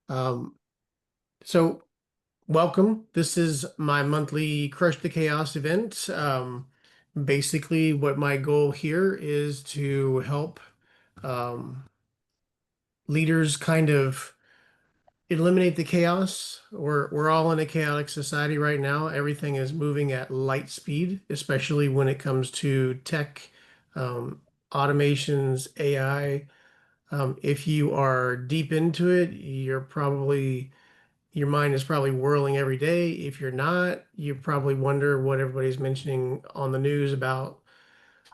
Um, so welcome. This is my monthly Crush the Chaos event. Basically, what my goal here is to help um, leaders kind of eliminate the chaos. We're all in a chaotic society right now. Everything is moving at light speed, especially when it comes to tech, um, automations, AI. If you are deep into it, your mind is probably whirling every day. If you're not, you probably wonder what everybody's mentioning on the news about,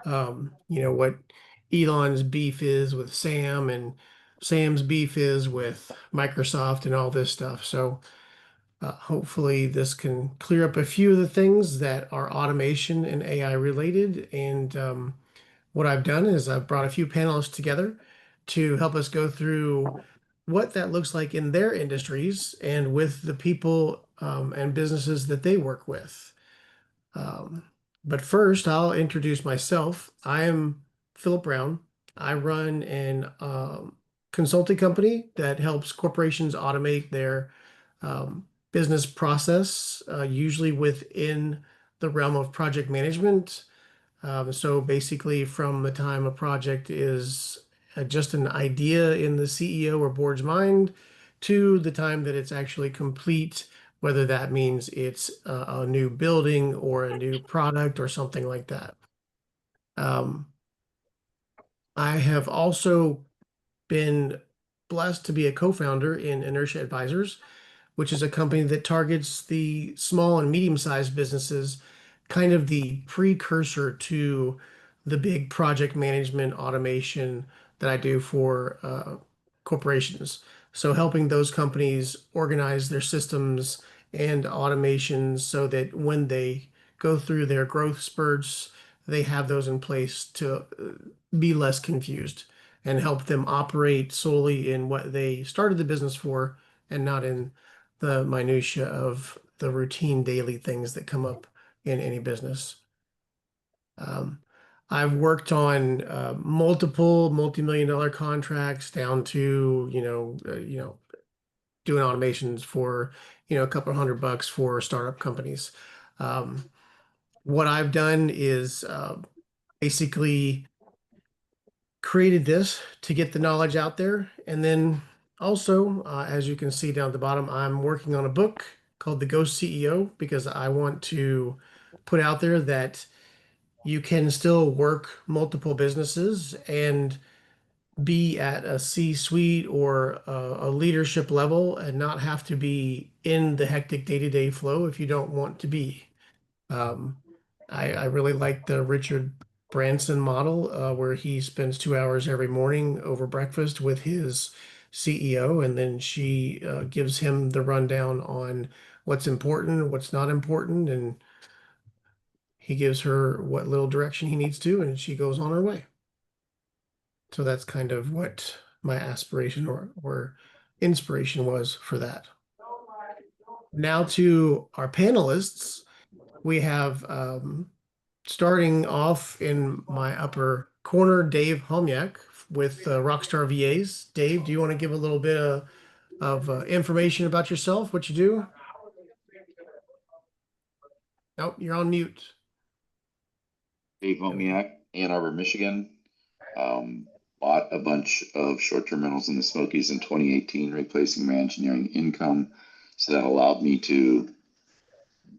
what Elon's beef is with Sam and Sam's beef is with Microsoft and all this stuff. So hopefully this can clear up a few of the things that are automation and AI related. And what I've done is I've brought a few panelists together to help us go through what that looks like in their industries and with the people and businesses that they work with. Um, but first, I'll introduce myself. I am Philip Brown. I run an consulting company that helps corporations automate their business process, usually within the realm of project management. So basically, from the time a project is just an idea in the CEO or board's mind to the time that it's actually complete, whether that means it's a new building or a new product or something like that. Um, I have also been blessed to be a co-founder in Inertia Advisors, which is a company that targets the small and medium-sized businesses, kind of the precursor to the big project management automation that I do for corporations. So helping those companies organize their systems and automations so that when they go through their growth spurts, they have those in place to be less confused and help them operate solely in what they started the business for and not in the minutia of the routine daily things that come up in any business. Um, I've worked on multiple multi-million dollar contracts down to, doing automations for, a couple of $100 for startup companies. Um, what I've done is basically created this to get the knowledge out there. And then also, as you can see down at the bottom, I'm working on a book called The Ghost CEO because I want to put out there that you can still work multiple businesses and be at a C-suite or a leadership level and not have to be in the hectic day-to-day flow if you don't want to be. Um, I really like the Richard Branson model, where he spends 2 hours every morning over breakfast with his CEO, and then she gives him the rundown on what's important, what's not important, and he gives her what little direction he needs to, and she goes on her way. So that's kind of what my aspiration or inspiration was for that. Now to our panelists, we have starting off in my upper corner, Dave Homyak with Rockstar VAs. Dave, do you want to give a little bit of information about yourself, what you do? Oh, you're on mute. Dave There we go. Homyak, Ann Arbor, Michigan. Um, Bought a bunch of short-term rentals in the Smokies in 2018, replacing my engineering income. So that allowed me to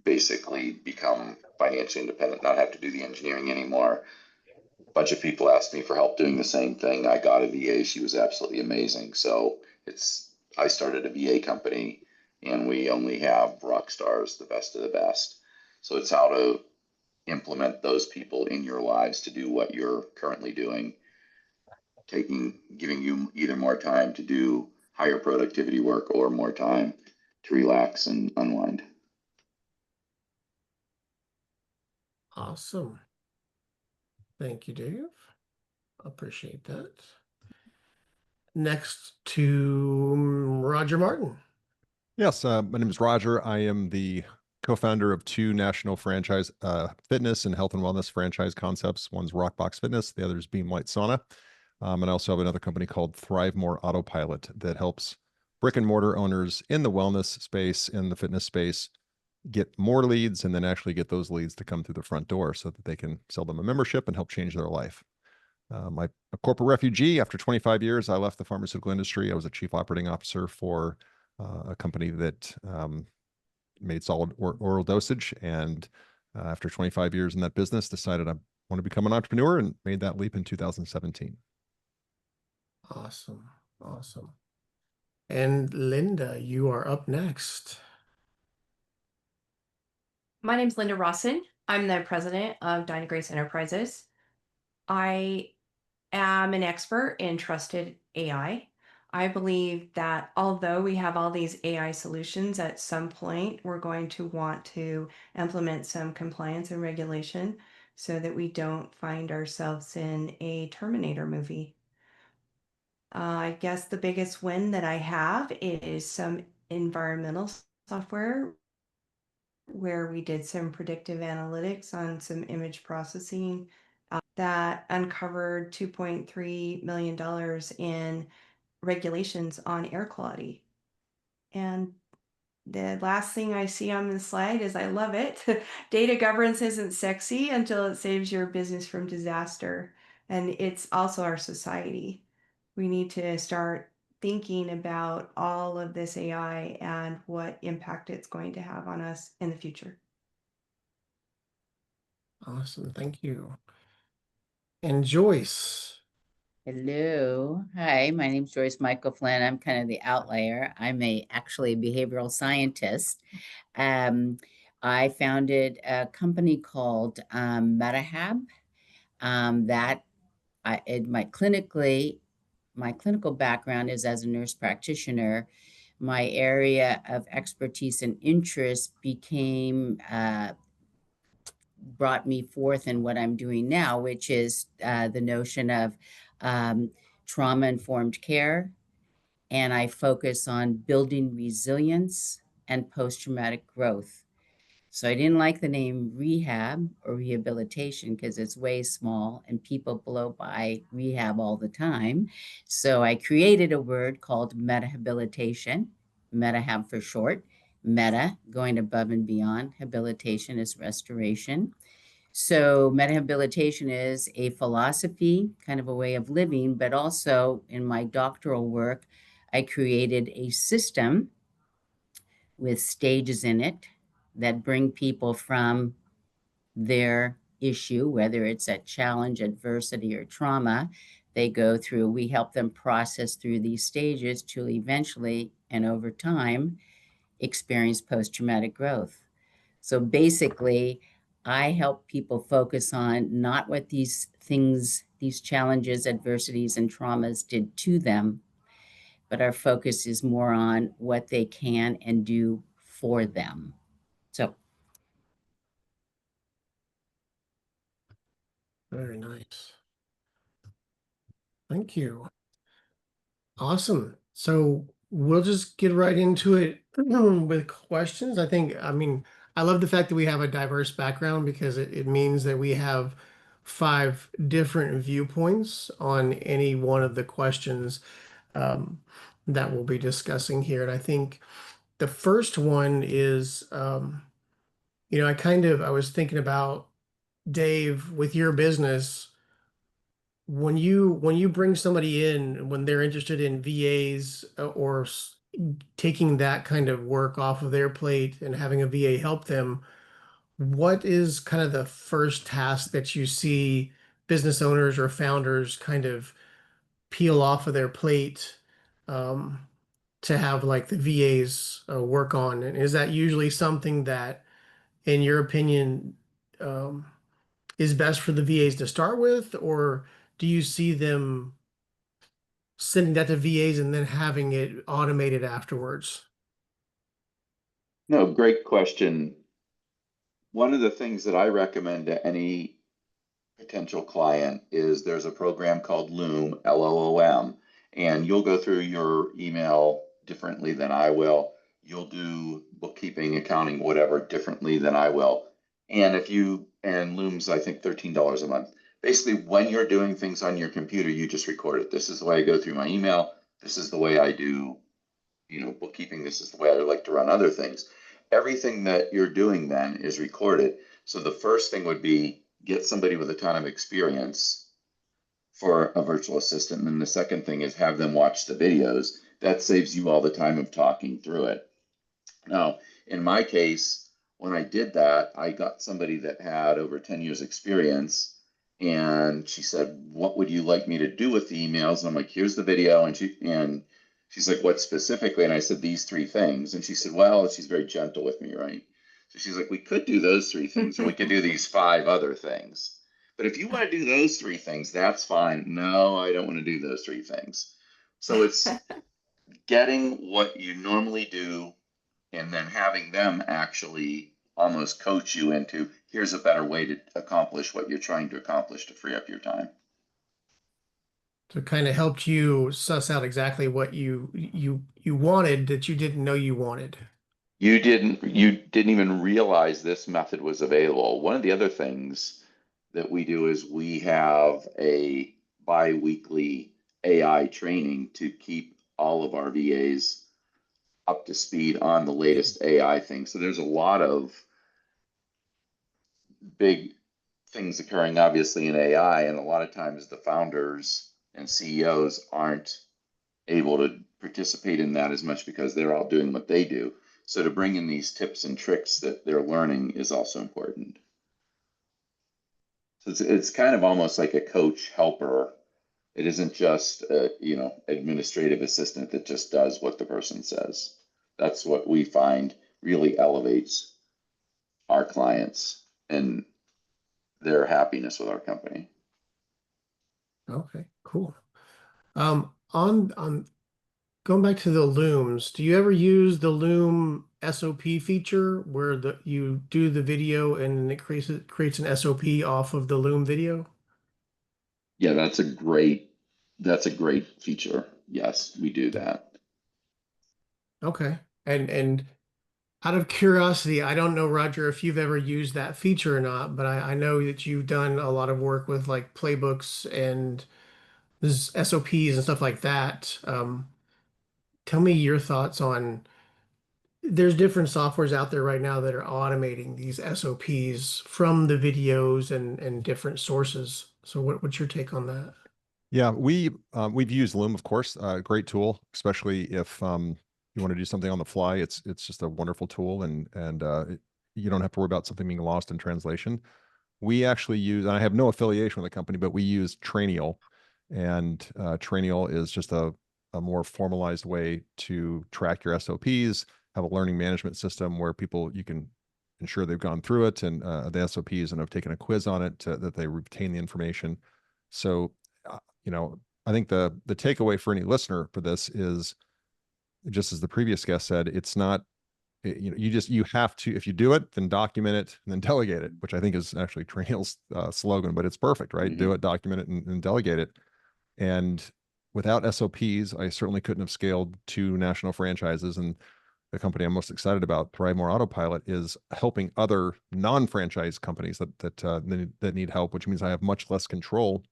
basically become financially independent, not have to do the engineering anymore. A bunch of people asked me for help doing the same thing. I got a VA. She was absolutely amazing. So I started a VA company, and we only have rock stars, the best of the best. So it's how to implement those people in your lives to do what you're currently doing, giving you either more time to do higher productivity work or more time to relax and unwind. Awesome. Thank you, Dave. Appreciate that. Next to Roger Martin. Yes, my name is Roger. I am the co-founder of two national franchise fitness and health and wellness franchise concepts. One's Rockbox Fitness, the other is Beam Light Sauna. And I also have another company called Thrive More Autopilot that helps brick and mortar owners in the wellness space, in the fitness space, get more leads and then actually get those leads to come through the front door so that they can sell them a membership and help change their life. I'm a corporate refugee. After 25 years, I left the pharmaceutical industry. I was a chief operating officer for a company that made solid oral dosage. And after 25 years in that business, decided I want to become an entrepreneur and made that leap in 2017. Awesome. Awesome. And Linda, you are up next. My name's Linda Rawson. I'm the president of Dynagrace Enterprises. I am an expert in trusted AI. I believe that although we have all these AI solutions, at some point we're going to want to implement some compliance and regulation so that we don't find ourselves in a Terminator movie. I guess the biggest win that I have is some environmental software where we did some predictive analytics on some image processing that uncovered $2.3 million in regulations on air quality. And the last thing I see on the slide is I love it. Data governance isn't sexy until it saves your business from disaster. And it's also our society. We need to start thinking about all of this AI and what impact it's going to have on us in the future. Awesome. Thank you. And Joyce. Hello. Hi, my name's Joyce Mikal-Flynn. I'm kind of the outlier. I'm actually a behavioral scientist. I founded a company called MetaHab. My clinical background is as a nurse practitioner. My area of expertise and interest brought me forth in what I'm doing now, which is the notion of trauma-informed care. And I focus on building resilience and post-traumatic growth. So I didn't like the name rehab or rehabilitation because it's way small and people blow by rehab all the time. So I created a word called metahabilitation, metahab for short. Meta, going above and beyond. Habilitation is restoration. So metahabilitation is a philosophy, kind of a way of living, but also in my doctoral work, I created a system with stages in it that bring people from their issue, whether it's a challenge, adversity, or trauma, they go through, we help them process through these stages to eventually, and over time, experience post-traumatic growth. So basically, I help people focus on not what these things, these challenges, adversities, and traumas did to them, but our focus is more on what they can and do for them. So. Very nice. Thank you. Awesome. So we'll just get right into it with questions. I love the fact that we have a diverse background because it means that we have 5 different viewpoints on any one of the questions that we'll be discussing here. And I think the first one is, I was thinking about Dave with your business. When you bring somebody in when they're interested in VAs or taking that kind of work off of their plate and having a VA help them, what is kind of the first task that you see business owners or founders kind of peel off of their plate to have like the VAs work on? And is that usually something that, in your opinion, is best for the VAs to start with, or do you see them sending that to VAs and then having it automated afterwards? No, great question. One of the things that I recommend to any potential client is there's a program called Loom, Loom, and you'll go through your email differently than I will. You'll do bookkeeping, accounting, whatever differently than I will. And Loom's, I think, $13 a month. Basically, when you're doing things on your computer, you just record it. This is the way I go through my email. This is the way I do bookkeeping, this is the way I like to run other things. Everything that you're doing then is recorded. So the first thing would be get somebody with a ton of experience for a virtual assistant. And then the second thing is have them watch the videos. That saves you all the time of talking through it. Now, in my case, when I did that, I got somebody that had over 10 years experience, and she said, "What would you like me to do with the emails?" And I'm like, "Here's the video." And she's like, "What specifically?" And I said, "These three things." And she said, well, she's very gentle with me, right? So she's like, "We could do those three things, or we could do these 5 other things. But if you want to do those 3 things, that's fine." "No, I don't want to do those 3 things." So it's getting what you normally do and then having them actually almost coach you into, here's a better way to accomplish what you're trying to accomplish to free up your time. So it kind of helped you suss out exactly what you wanted that you didn't know you wanted. You didn't even realize this method was available. One of the other things that we do is we have a bi-weekly AI training to keep all of our VAs up to speed on the latest AI things. So there's a lot of big things occurring, obviously, in AI, and a lot of times the founders and CEOs aren't able to participate in that as much because they're all doing what they do. So to bring in these tips and tricks that they're learning is also important. So it's kind of almost like a coach helper. It isn't just a administrative assistant that just does what the person says. That's what we find really elevates our clients and their happiness with our company. Okay, cool. On going back to the looms, do you ever use the loom SOP feature where you do the video and it creates an SOP off of the loom video? Yeah, that's a great feature. Yes, we do that. Okay. And out of curiosity, I don't know, Roger, if you've ever used that feature or not, but I know that you've done a lot of work with like playbooks and this SOPs and stuff like that. Tell me your thoughts on there's different softwares out there right now that are automating these SOPs from the videos and different sources. So what's your take on that? Yeah, we've used Loom, of course, great tool, especially if you want to do something on the fly. It's just a wonderful tool, and you don't have to worry about something being lost in translation. We actually use, and I have no affiliation with the company, but we use Trainial, and Trainial is just a more formalized way to track your SOPs, have a learning management system where you can ensure they've gone through it and the SOPs and have taken a quiz on it that they retain the information. So, I think the takeaway for any listener for this is, just as the previous guest said, it's not, you have to, if you do it, then document it and then delegate it, which I think is actually Trail's slogan, but it's perfect, right? Do it, document it, and delegate it. And without SOPs, I certainly couldn't have scaled 2 national franchises. And the company I'm most excited about, Thrive More Autopilot, is helping other non-franchise companies that need help, which means I have much less control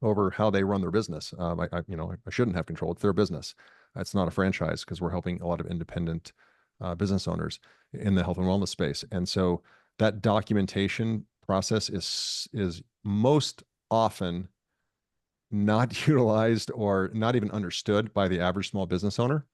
over how they run their business. I shouldn't have control. It's their business. It's not a franchise, because we're helping a lot of independent business owners in the health and wellness space. And so that documentation process is most often not utilized or not even understood by the average small business owner.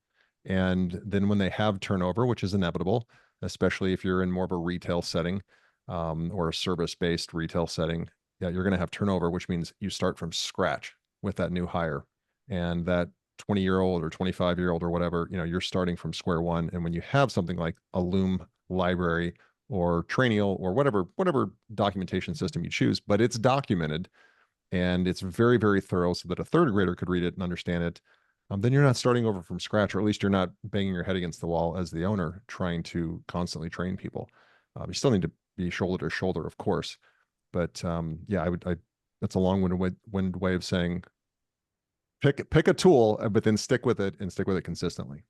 And then when they have turnover, which is inevitable, especially if you're in more of a retail setting or a service-based retail setting, yeah, you're going to have turnover, which means you start from scratch with that new hire. And that 20-year-old or 25-year-old or whatever, you're starting from square one. And when you have something like a Loom library or Trainial or whatever documentation system you choose, but it's documented and it's very, very thorough so that a third grader could read it and understand it, then you're not starting over from scratch, or at least you're not banging your head against the wall as the owner trying to constantly train people. You still need to be shoulder to shoulder, of course. But yeah, that's a long-winded way of saying pick a tool, but then stick with it and stick with it consistently.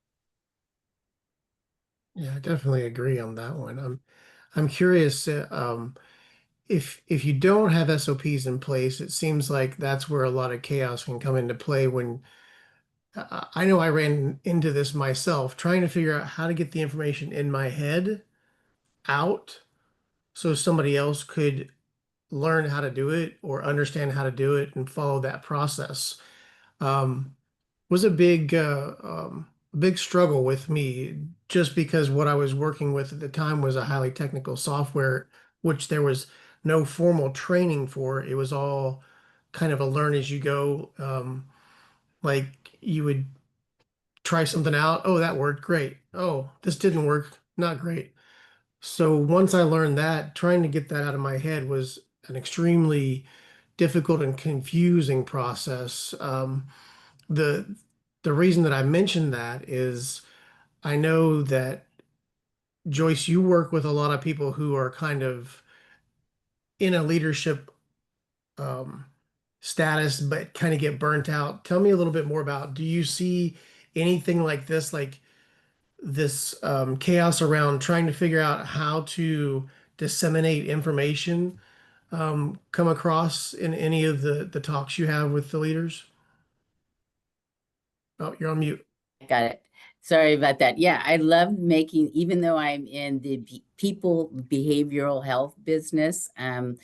Yeah, I definitely agree on that one. I'm curious, if you don't have SOPs in place, it seems like that's where a lot of chaos can come into play when I know I ran into this myself, trying to figure out how to get the information in my head out so somebody else could learn how to do it or understand how to do it and follow that process. Um, was a big struggle with me just because what I was working with at the time was a highly technical software, which there was no formal training for. It was all kind of a learn as you go. Like you would try something out. Oh, that worked. Great. Oh, this didn't work. Not great. So once I learned that, trying to get that out of my head was an extremely difficult and confusing process. The the reason that I mentioned that is I know that Joyce, you work with a lot of people who are kind of in a leadership um, status, but kind of get burnt out. Tell me a little bit more about, do you see anything like this chaos around trying to figure out how to disseminate information come across in any of the talks you have with the leaders? Oh, you're on mute. Got it. Sorry about that. Yeah, I love making, even though I'm in the people behavioral health business, and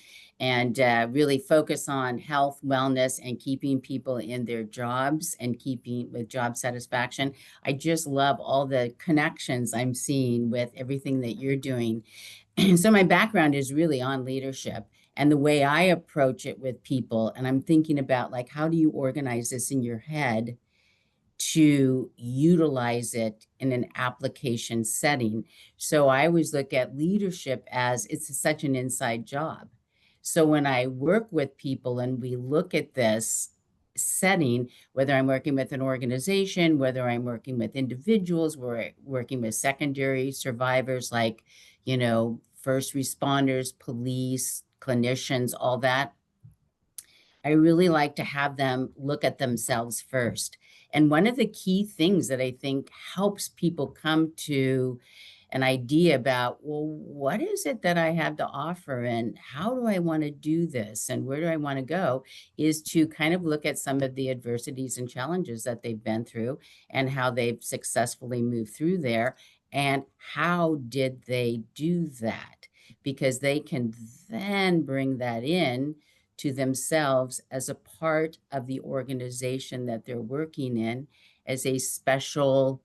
really focus on health, wellness, and keeping people in their jobs and keeping with job satisfaction. I just love all the connections I'm seeing with everything that you're doing. So my background is really on leadership and the way I approach it with people. And I'm thinking about like, how do you organize this in your head to utilize it in an application setting? So I always look at leadership as it's such an inside job. So when I work with people and we look at this setting, whether I'm working with an organization, whether I'm working with individuals, we're working with secondary survivors like, first responders, police, clinicians, all that, I really like to have them look at themselves first. And one of the key things that I think helps people come to an idea about, well, what is it that I have to offer and how do I want to do this and where do I want to go, is to kind of look at some of the adversities and challenges that they've been through and how they've successfully moved through there and how did they do that? Because they can then bring that in to themselves as a part of the organization that they're working in, as a special,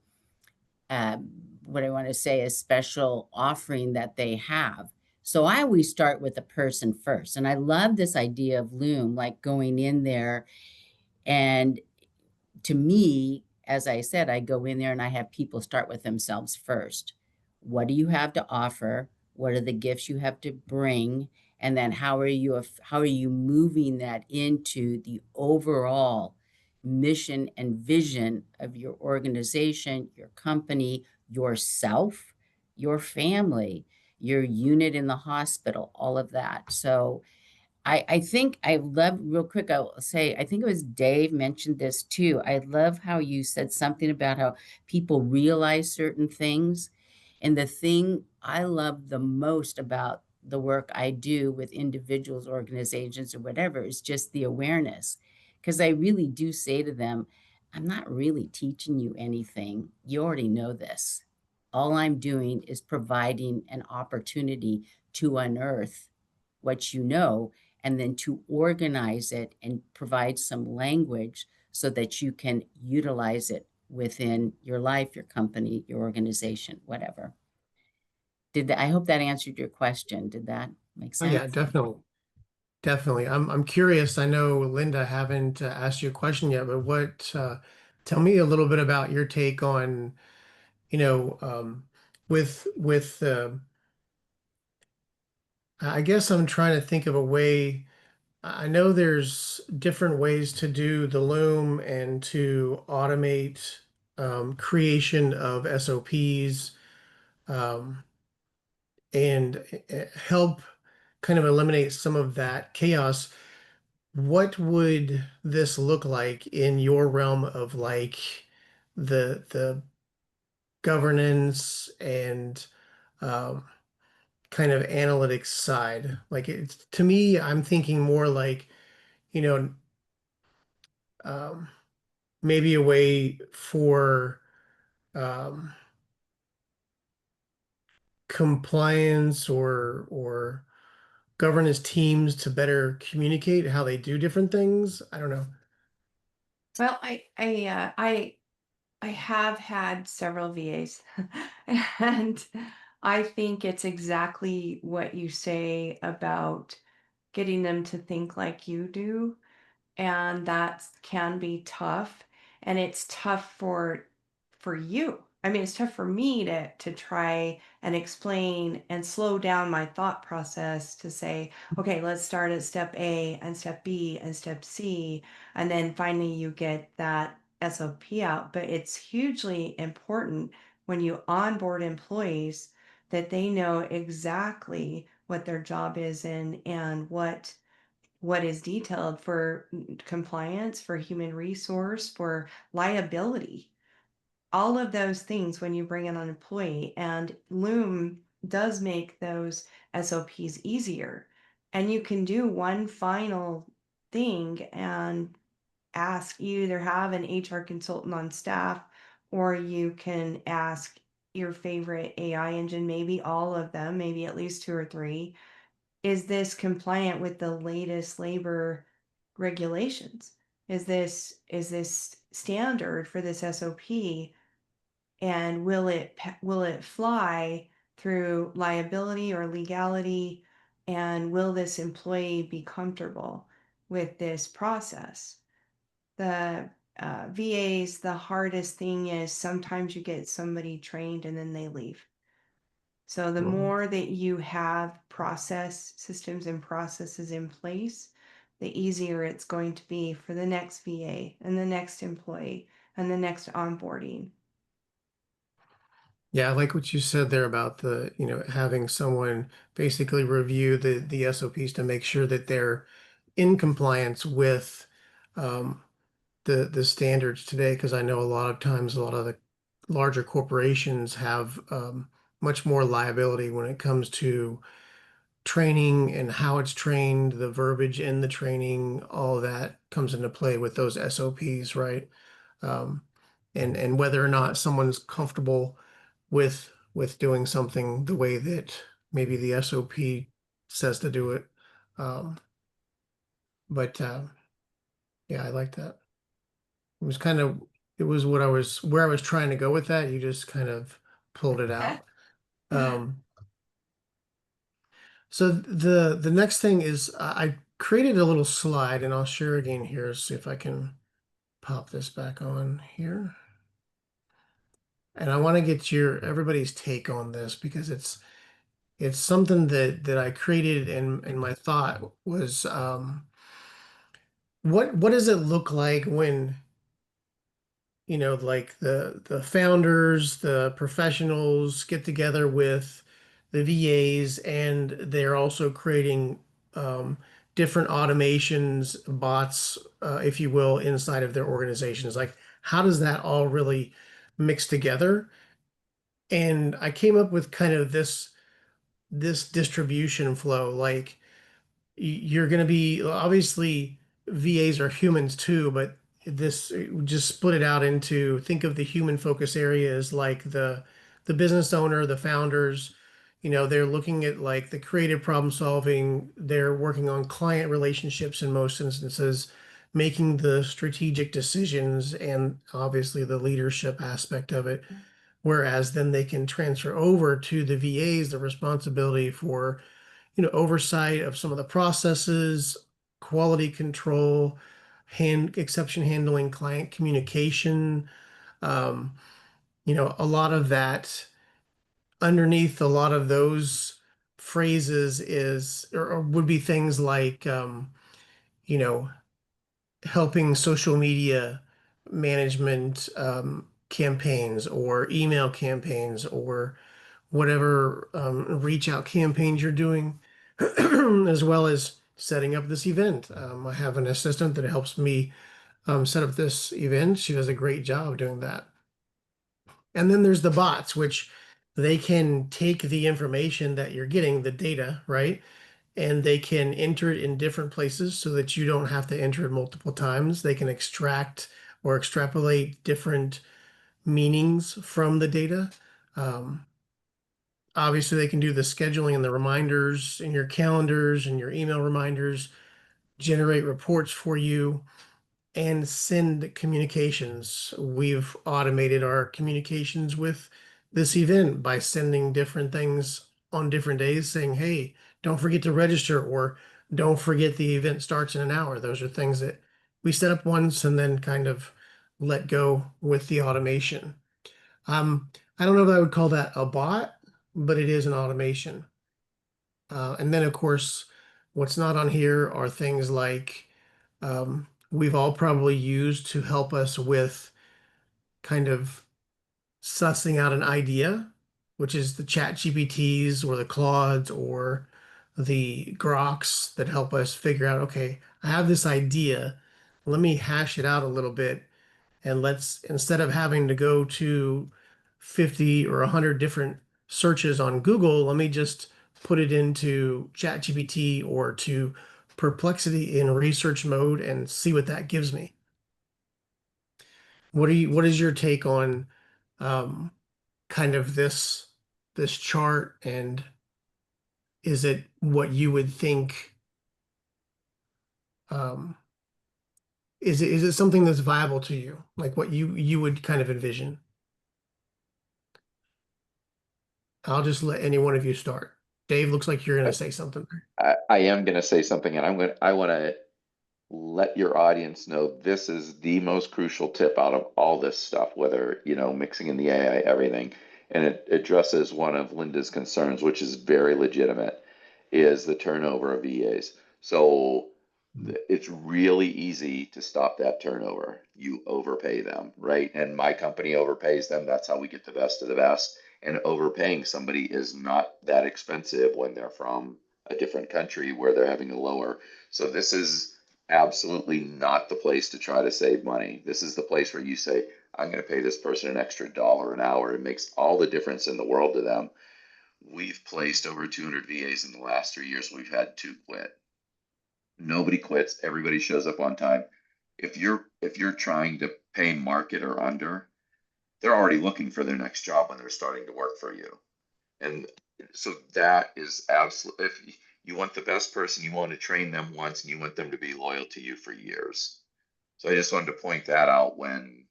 what I want to say, a special offering that they have. So I always start with the person first. And I love this idea of Loom, like going in there. And to me, as I said, I go in there and I have people start with themselves first. What do you have to offer? What are the gifts you have to bring? And then how are you moving that into the overall mission and vision of your organization, your company, yourself, your family, your unit in the hospital, all of that. So I think I love, real quick, I'll say, I think it was Dave mentioned this too. I love how you said something about how people realize certain things. And the thing I love the most about the work I do with individuals, organizations, or whatever is just the awareness. Because I really do say to them, I'm not really teaching you anything. You already know this. All I'm doing is providing an opportunity to unearth what you know and then to organize it and provide some language so that you can utilize it within your life, your company, your organization, whatever. I hope that answered your question. Did that make Oh yeah, sense? definitely. Definitely. I'm curious. I know Linda haven't asked you a question yet, but tell me a little bit about your take on, with I guess I'm trying to think of a way. I know there's different ways to do the loom and to automate creation of SOPs um, and help kind of eliminate some of that chaos. What would this look like in your realm of like the governance and um, kind of analytics side? Like it's to me, I'm thinking more like, you know, um, maybe a way for um, compliance or governance teams to better communicate how they do different things. I don't know. Well, I have had several VAs, and I think it's exactly what you say about getting them to think like you do, and that can be tough, and it's tough for you. I mean, it's tough for me to try and explain and slow down my thought process to say, okay, let's start at step A and step B and step C, and then finally you get that SOP out. But it's hugely important when you onboard employees that they know exactly what their job is and what is detailed for compliance, for human resource, for liability, all of those things when you bring in an employee. And Loom does make those SOPs easier. And you can do one final thing and ask, you either have an HR consultant on staff, or you can ask your favorite AI engine, maybe all of them, maybe at least two or three, is this compliant with the latest labor regulations? Is this standard for this SOP? And will it fly through liability or legality? And will this employee be comfortable with this process? The VAs, the hardest thing is sometimes you get somebody trained and then they leave. So the Mhm. more that you have process systems and processes in place, the easier it's going to be for the next VA and the next employee and the next onboarding. Yeah, I like what you said there about having someone basically review the SOPs to make sure that they're in compliance with um, the standards today. Because I know a lot of times a lot of the larger corporations have much more liability when it comes to training and how it's trained, the verbiage in the training, all of that comes into play with those SOPs, right? Um, and whether or not someone's comfortable with doing something the way that maybe the SOP says to do it. Um, but yeah, I like that. It was kind of it was what I was where I was trying to go with that. You just kind of pulled it out. Um, so the next thing is I created a little slide and I'll share again here, see if I can pop this back on here. And I want to get everybody's take on this because it's something that I created and my thought was what does it look like when like the founders, the professionals get together with the VAs and they're also creating um, different automations, bots, if you will, inside of their organizations. Like, how does that all really mix together? And I came up with kind of this distribution flow. Like, you're going to be obviously VAs are humans too, but this just split it out into think of the human focus areas like the business owner, the founders, they're looking at like the creative problem solving, they're working on client relationships in most instances, making the strategic decisions and obviously the leadership aspect of it. Whereas then they can transfer over to the VAs the responsibility for oversight of some of the processes, quality control, exception handling, client communication. Um, a lot of that underneath a lot of those phrases is or would be things like you know, helping social media management campaigns or email campaigns or whatever reach out campaigns you're doing, as well as setting up this event. I have an assistant that helps me set up this event. She does a great job doing that. And then there's the bots, which they can take the information that you're getting, the data, right? And they can enter it in different places so that you don't have to enter it multiple times. They can extract or extrapolate different meanings from the data. Obviously, they can do the scheduling and the reminders in your calendars and your email reminders, generate reports for you, and send communications. We've automated our communications with this event by sending different things on different days saying, hey, don't forget to register, or don't forget the event starts in an hour. Those are things that we set up once and then kind of let go with the automation. I don't know if I would call that a bot, but it is an automation. And then, of course, what's not on here are things like we've all probably used to help us with kind of sussing out an idea, which is the chat GPTs or the Claudes or the Groks that help us figure out, okay, I have this idea. Let me hash it out a little bit. And let's, instead of having to go to 50 or 100 different searches on Google, let me just put it into ChatGPT or to Perplexity in research mode and see what that gives me. What is your take on um, kind of this chart, and is it what you would think um, is it something that's viable to you, like what you would kind of envision? I'll just let any one of you start. Dave, looks like you're going to say something. I am going to say something, and I want to let your audience know this is the most crucial tip out of all this stuff, whether, mixing in the AI, everything. And it addresses one of Linda's concerns, which is very legitimate, is the turnover of VAs. So it's really easy to stop that turnover. You overpay them, right? And my company overpays them. That's how we get the best of the best. And overpaying somebody is not that expensive when they're from a different country where they're having a lower. So this is absolutely not the place to try to save money. This is the place where you say, I'm going to pay this person an extra $1 an hour. It makes all the difference in the world to them. We've placed over 200 VAs in the last 3 years. We've had 2 quit. Nobody quits. Everybody shows up on time. If you're trying to pay market or under, they're already looking for their next job when they're starting to work for you. And so that is absolutely, if you want the best person, you want to train them once and you want them to be loyal to you for years. So I just wanted to point that out when,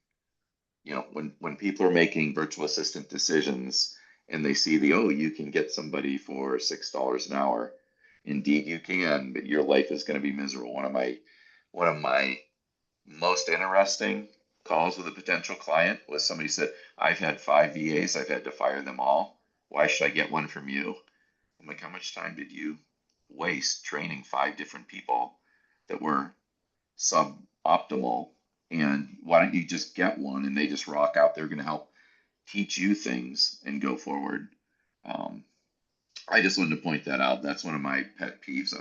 when people are making virtual assistant decisions and they see you can get somebody for $6 an hour. Indeed you can, but your life is going to be miserable. One of my most interesting calls with a potential client was somebody said, I've had 5 VAs, I've had to fire them all. Why should I get one from you? I'm like, how much time did you waste training 5 different people that were suboptimal? And why don't you just get one and they just rock out? They're going to help teach you things and go forward. I just wanted to point that out. That's one of my pet peeves.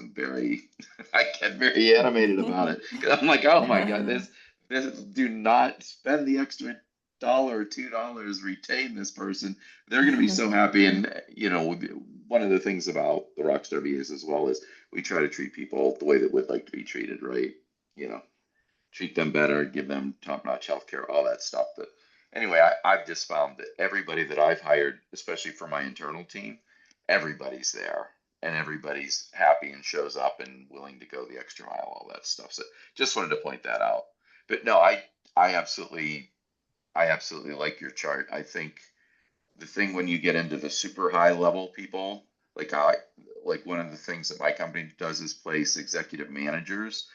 I get very animated about it. I'm like, oh my God, this, do not spend the extra $1 or $2, retain this person. They're going to be so happy. And, one of the things about the Rockstar VAs as well is we try to treat people the way that would like to be treated, right? Treat them better, give them top-notch healthcare, all that stuff. But anyway, I've just found that everybody that I've hired, especially for my internal team, everybody's there and everybody's happy and shows up and willing to go the extra mile, all that stuff. So just wanted to point that out. But no, I absolutely like your chart. I think the thing when you get into the super high level people, like one of the things that my company does is place executive managers.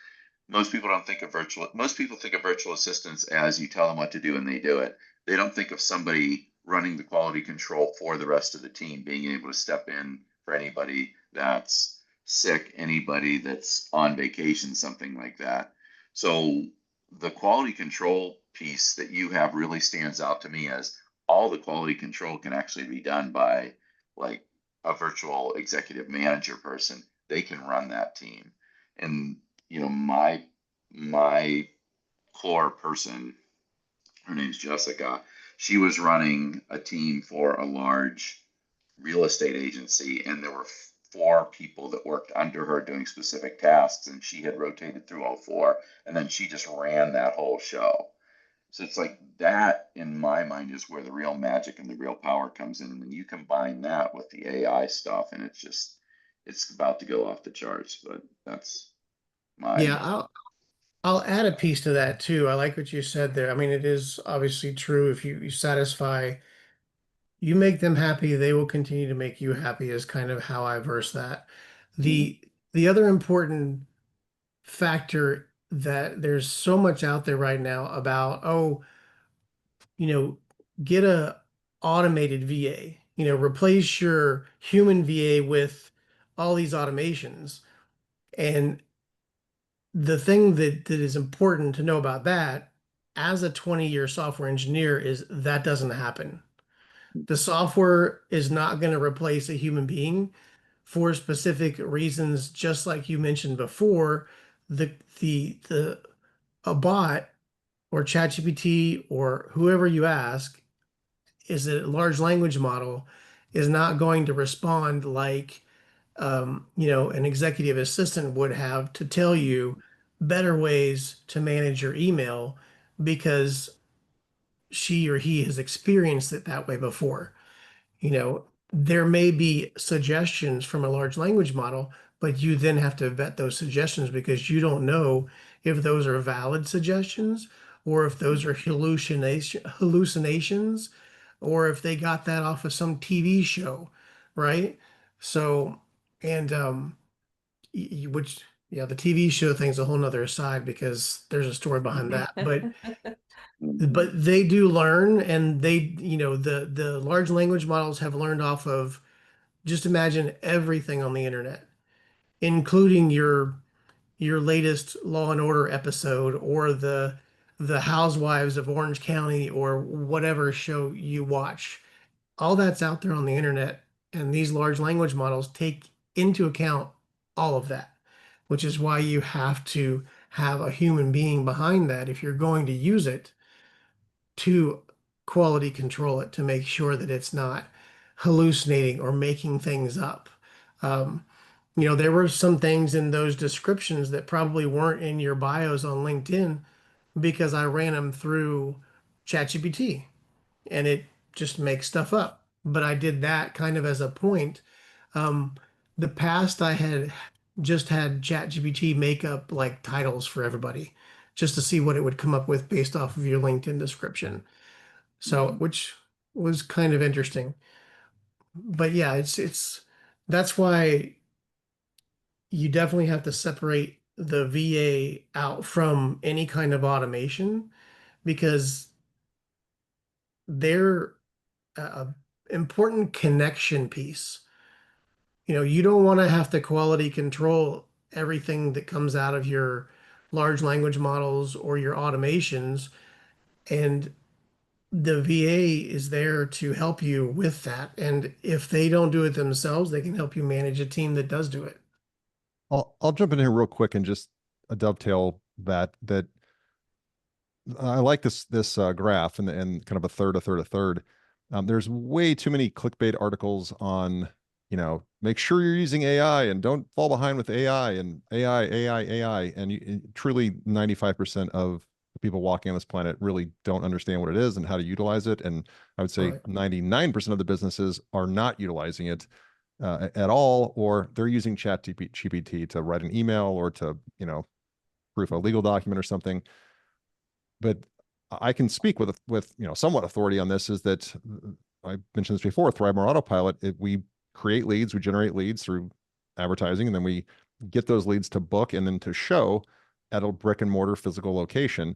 Most people think of virtual assistants as you tell them what to do and they do it. They don't think of somebody running the quality control for the rest of the team, being able to step in for anybody that's sick, anybody that's on vacation, something like that. So the quality control piece that you have really stands out to me as all the quality control can actually be done by like a virtual executive manager person. They can run that team. And my core person, her name's Jessica. She was running a team for a large real estate agency, and there were 4 people that worked under her doing specific tasks, and she had rotated through all 4, and then she just ran that whole show. So it's like that, in my mind, is where the real magic and the real power comes in. And then you combine that with the AI stuff, and it's about to go off the charts. But that's my, Yeah, I'll add a piece to that too. I like what you said there. I mean, it is obviously true. If you satisfy, you make them happy, they will continue to make you happy is kind of how I verse that. Mhm. The other important factor that there's so much out there right now about, oh, get a automated VA, replace your human VA with all these automations. And the thing that is important to know about that as a 20-year software engineer is that doesn't happen. The software is not going to replace a human being for specific reasons, just like you mentioned before. The a bot or ChatGPT or whoever you ask is a large language model is not going to respond like an executive assistant would have to tell you better ways to manage your email because she or he has experienced it that way before. There may be suggestions from a large language model, but you then have to vet those suggestions because you don't know if those are valid suggestions or if those are hallucinations or if they got that off of some TV show, right? So, and which, yeah, the TV show thing's a whole nother aside because there's a story behind that. But Mhm. they do learn, and the large language models have learned off of, just imagine everything on the internet, including your latest Law and Order episode or the Housewives of Orange County or whatever show you watch. All that's out there on the internet, and these large language models take into account all of that, which is why you have to have a human being behind that if you're going to use it to quality control it to make sure that it's not hallucinating or making things up. Um, there were some things in those descriptions that probably weren't in your bios on LinkedIn because I ran them through ChatGPT and it just makes stuff up. But I did that kind of as a point. Um, the past I had just had ChatGPT make up like titles for everybody just to see what it would come up with based off of your LinkedIn description. So, Mhm. which was kind of interesting. But yeah, it's that's why you definitely have to separate the VA out from any kind of automation because they're a important connection piece. You don't want to have to quality control everything that comes out of your large language models or your automations. And the VA is there to help you with that. And if they don't do it themselves, they can help you manage a team that does do it. I'll jump in here real quick and just dovetail that I like this graph and kind of a third, a third, a third. There's way too many clickbait articles on, make sure you're using AI and don't fall behind with AI and AI. And truly 95% of the people walking on this planet really don't understand what it is and how to utilize it. And I would say Right. 99% of the businesses are not utilizing it at all, or they're using ChatGPT to write an email or to, proof a legal document or something. But I can speak with somewhat authority on this. Is that I mentioned this before? Thrive-More Autopilot. We create leads, we generate leads through advertising, and then we get those leads to book and then to show at a brick and mortar physical location.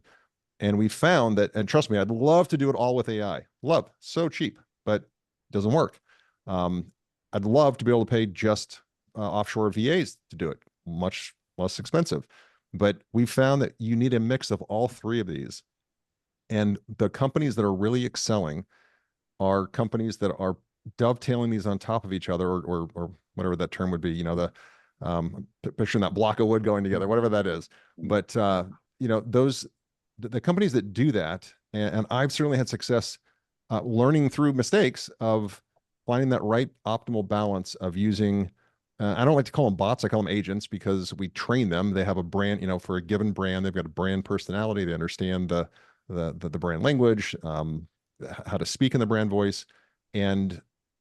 And we found that, and trust me, I'd love to do it all with AI. Love, so cheap, but it doesn't work. I'd love to be able to pay just offshore VAs to do it, much less expensive. But we found that you need a mix of all three of these. And the companies that are really excelling are companies that are dovetailing these on top of each other, or whatever that term would be, picturing that block of wood going together, whatever that is. But, the companies that do that, and I've certainly had success learning through mistakes of finding that right optimal balance of using, I don't like to call them bots. I call them agents because we train them. They have a brand, for a given brand, they've got a brand personality. They understand the the brand language, how to speak in the brand voice. And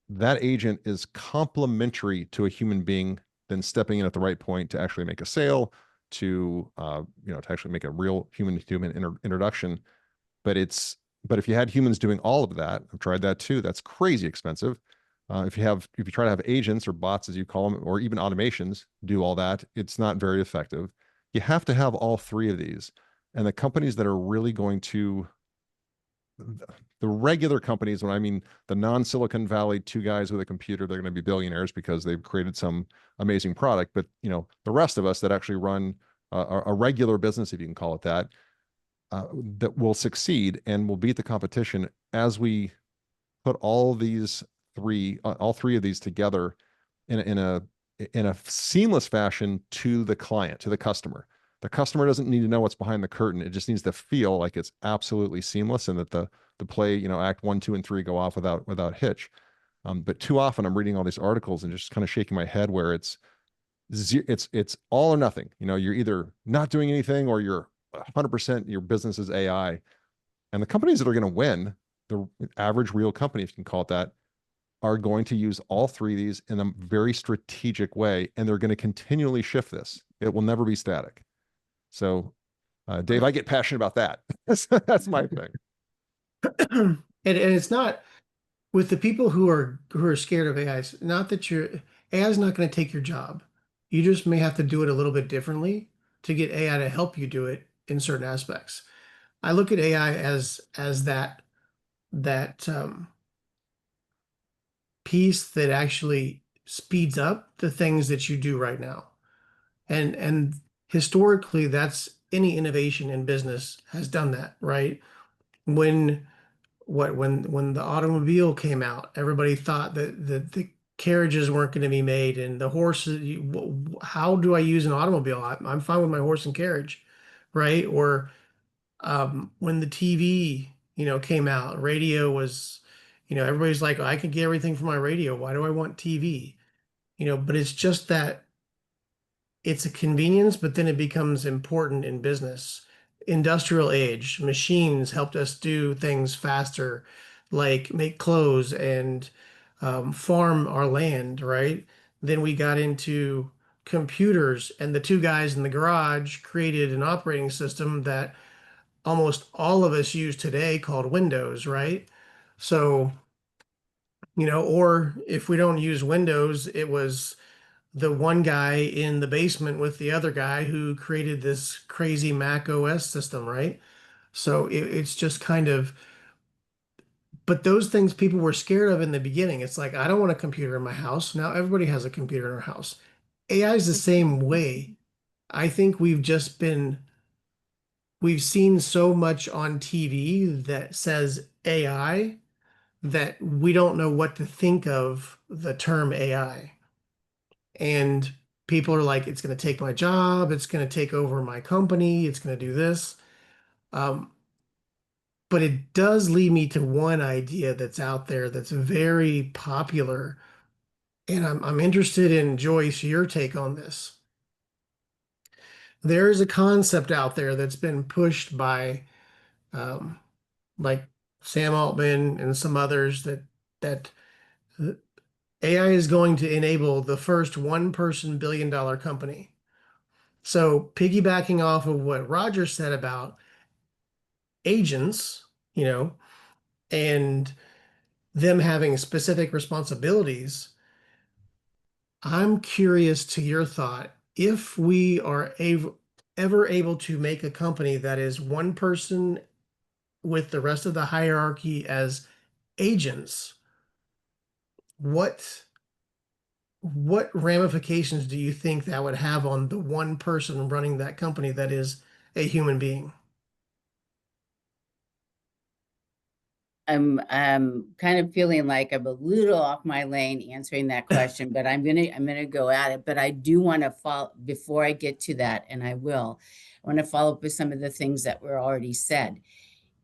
that agent is complementary to a human being, then stepping in at the right point to actually make a sale, to to actually make a real human-to-human introduction. But if you had humans doing all of that, I've tried that too. That's crazy expensive. If you try to have agents or bots, as you call them, or even automations do all that, it's not very effective. You have to have all three of these. And the companies that are really going to, the regular companies, when I mean the non-Silicon Valley two guys with a computer, they're going to be billionaires because they've created some amazing product. But the rest of us that actually run a regular business, if you can call it that, that will succeed and will beat the competition as we put all three of these together in a seamless fashion to the client, to the customer. The customer doesn't need to know what's behind the curtain. It just needs to feel like it's absolutely seamless, and that the play, act 1, 2, and 3 go off without hitch. But too often I'm reading all these articles and just kind of shaking my head where it's all or nothing. You're either not doing anything or you're 100% your business is AI. And the companies that are going to win, the average real company, if you can call it that, are going to use all three of these in a very strategic way. And they're going to continually shift this. It will never be static. So, Dave, I get passionate about that. That's my thing. And it's not with the people who are scared of AI. It's not that AI is not going to take your job. You just may have to do it a little bit differently to get AI to help you do it in certain aspects. I look at AI as that piece that actually speeds up the things that you do right now. And historically, that's any innovation in business has done that, right? When the automobile came out, everybody thought that the carriages weren't going to be made, and the horses. How do I use an automobile? I'm fine with my horse and carriage, right? Or when the TV, came out, radio was, everybody's like, I can get everything from my radio. Why do I want TV? But it's just that it's a convenience, but then it becomes important in business. Industrial age, machines helped us do things faster, like make clothes and farm our land, right? Then we got into computers, and the two guys in the garage created an operating system that almost all of us use today called Windows, right? So, or if we don't use Windows, it was the one guy in the basement with the other guy who created this crazy Mac OS system, right? So it's just kind of, but those things people were scared of in the beginning. It's like, I don't want a computer in my house. Now everybody has a computer in their house. AI is the same way. I think we've seen so much on TV that says AI that we don't know what to think of the term AI. And people are like, it's going to take my job, it's going to take over my company, it's going to do this. But it does lead me to one idea that's out there that's very popular. And I'm interested in, Joyce, your take on this. There is a concept out there that's been pushed by like Sam Altman and some others that AI is going to enable the first one-person billion-dollar company. So piggybacking off of what Roger said about agents, and them having specific responsibilities, I'm curious to your thought. If we are ever able to make a company that is one person with the rest of the hierarchy as agents, what ramifications do you think that would have on the one person running that company that is a human being? I'm kind of feeling like I'm a little off my lane answering that question, but I'm gonna go at it. But I do want to follow before I get to that, and I want to follow up with some of the things that were already said.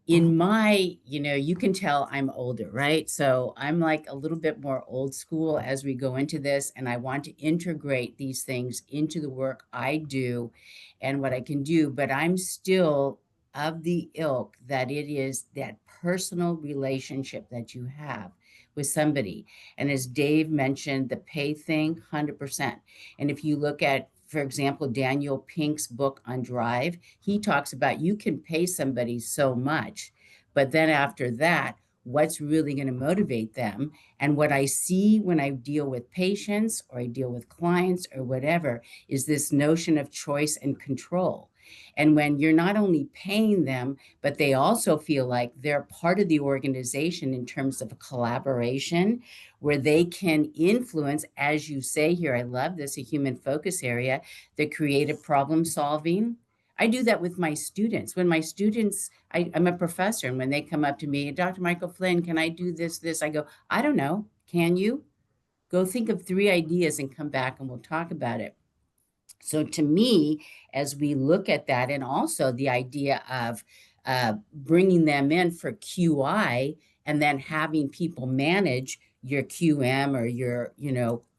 In my, you can tell I'm older, right? So I'm like a little bit more old school as we go into this, and I want to integrate these things into the work I do and what I can do, but I'm still of the ilk that it is that personal relationship that you have with somebody. And as Dave mentioned, the pay thing, 100%. And if you look at, for example, Daniel Pink's book on Drive, he talks about you can pay somebody so much, but then after that, what's really going to motivate them? And what I see when I deal with patients or I deal with clients or whatever is this notion of choice and control. And when you're not only paying them, but they also feel like they're part of the organization in terms of a collaboration where they can influence, as you say here, I love this, a human focus area, the creative problem solving. I do that with my students. When my students, I'm a professor, and when they come up to me, Dr. Mikal-Flynn, can I do this? I go, I don't know. Can you? Go think of 3 ideas and come back and we'll talk about it. So to me, as we look at that, and also the idea of bringing them in for QI and then having people manage your QM or your,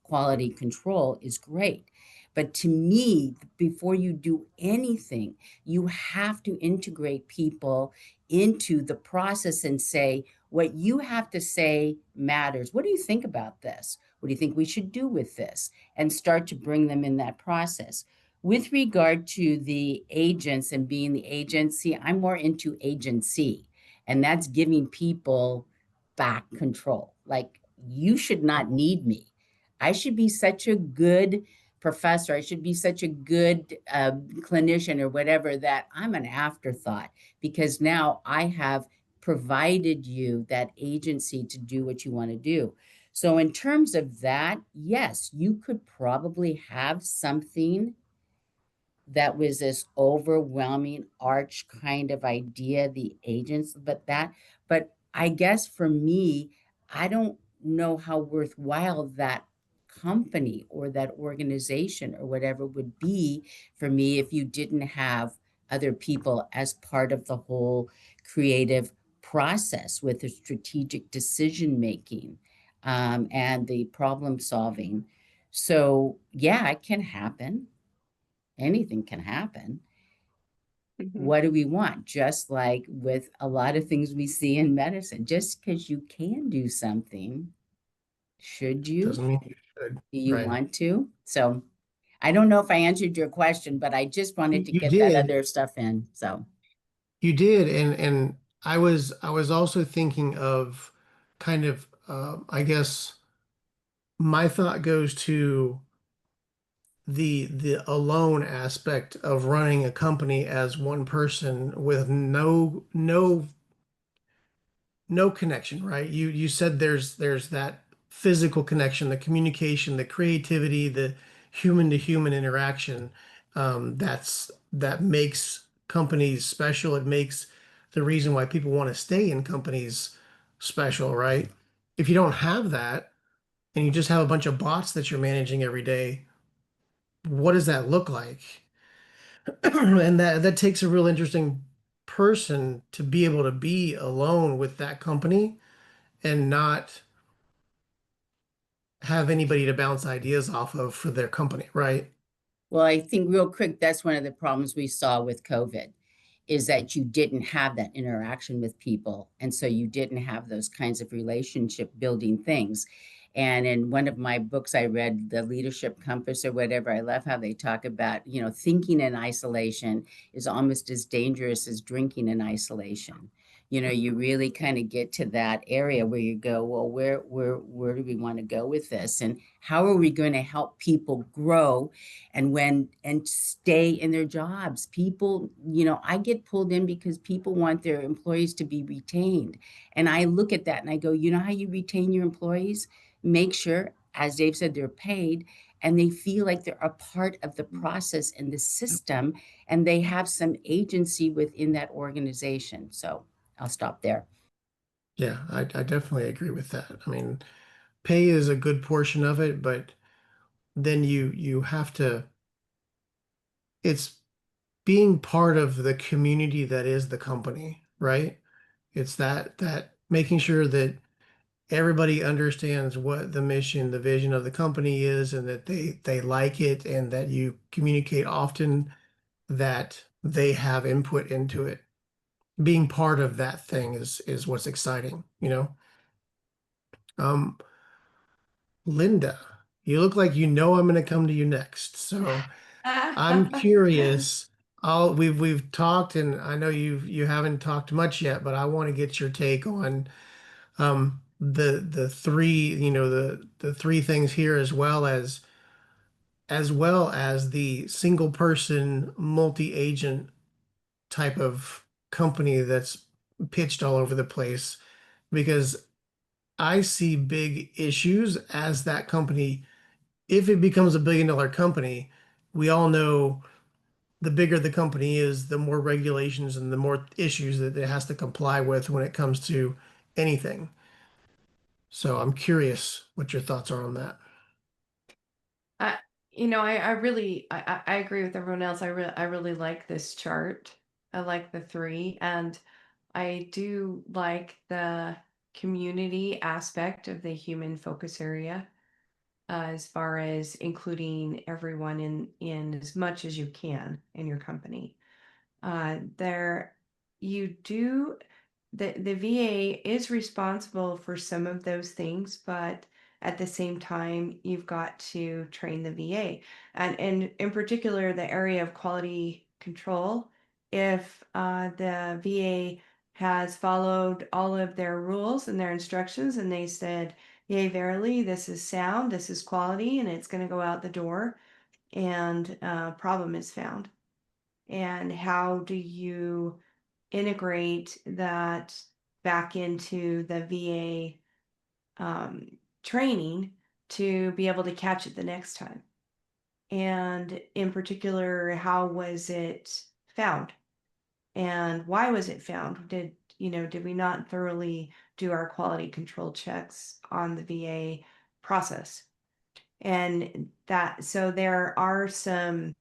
quality control is great. But to me, before you do anything, you have to integrate people into the process and say, what you have to say matters. What do you think about this? What do you think we should do with this? And start to bring them in that process. With regard to the agents and being the agency, I'm more into agency, and that's giving people back control. Like, you should not need me. I should be such a good professor. I should be such a good clinician or whatever that I'm an afterthought because now I have provided you that agency to do what you want to do. So in terms of that, yes, you could probably have something that was this overwhelming arch kind of idea, the agents, but I guess for me, I don't know how worthwhile that company or that organization or whatever would be for me if you didn't have other people as part of the whole creative process with the strategic decision making and the problem solving. So yeah, it can happen. Anything can happen. What do we want? Just like with a lot of things we see in medicine, just because you can do something, should you? Doesn't mean you should. Do you Right. want to? So I don't know if I answered your question, but I just wanted to You get that did. other stuff in. So You did, and I was also thinking of kind of I guess my thought goes to the alone aspect of running a company as one person with no connection, right? You said there's that physical connection, the communication, the creativity, the human to human interaction, that makes companies special. It makes the reason why people want to stay in companies special, right? If you don't have that and you just have a bunch of bots that you're managing every day, what does that look like? And that takes a real interesting person to be able to be alone with that company and not have anybody to bounce ideas off of for their company, right? well, I think real quick, that's one of the problems we saw with COVID is that you didn't have that interaction with people. And so you didn't have those kinds of relationship building things. And in one of my books I read, The Leadership Compass or whatever, I love how they talk about, thinking in isolation is almost as dangerous as drinking in isolation. You really kind of get to that area where you go, well, where do we want to go with this? And how are we going to help people grow and stay in their jobs? People, I get pulled in because people want their employees to be retained. And I look at that and I go, you know how you retain your employees? Make sure, as Dave said, they're paid and they feel like they're a part of the process and the system and they have some agency within that organization. So I'll stop there. Yeah, I definitely agree with that. I mean, pay is a good portion of it, but then you have to, it's being part of the community that is the company, right? It's that making sure that everybody understands what the mission, the vision of the company is, and that they like it, and that you communicate often that they have input into it. being part of that thing is what's exciting, you know. Um, Linda, you look like you know I'm going to come to you next, so I'm curious. We've talked, and I know you haven't talked much yet, but I want to get your take on the three, you know, the three things here, as well as the single person multi-agent type of company that's pitched all over the place, because I see big issues as that company, if it becomes a billion-dollar company. We all know the bigger the company is, the more regulations and the more issues that it has to comply with when it comes to anything. So I'm curious what your thoughts are on that. I, I really, I agree with everyone else. I really like this chart. I like the three, and I do like the community aspect of the human focus area, as far as including everyone in as much as you can in your company. There, you do the VA is responsible for some of those things, but at the same time, you've got to train the VA, and in particular, the area of quality control. If the VA has followed all of their rules and their instructions, and they said, "Yea, verily, this is sound, this is quality, and it's going to go out the door," and problem is found, and how do you integrate that back into the VA training to be able to catch it the next time? And in particular, how was it found? And why was it found? Did we not thoroughly do our quality control checks on the VA process? And so there are some,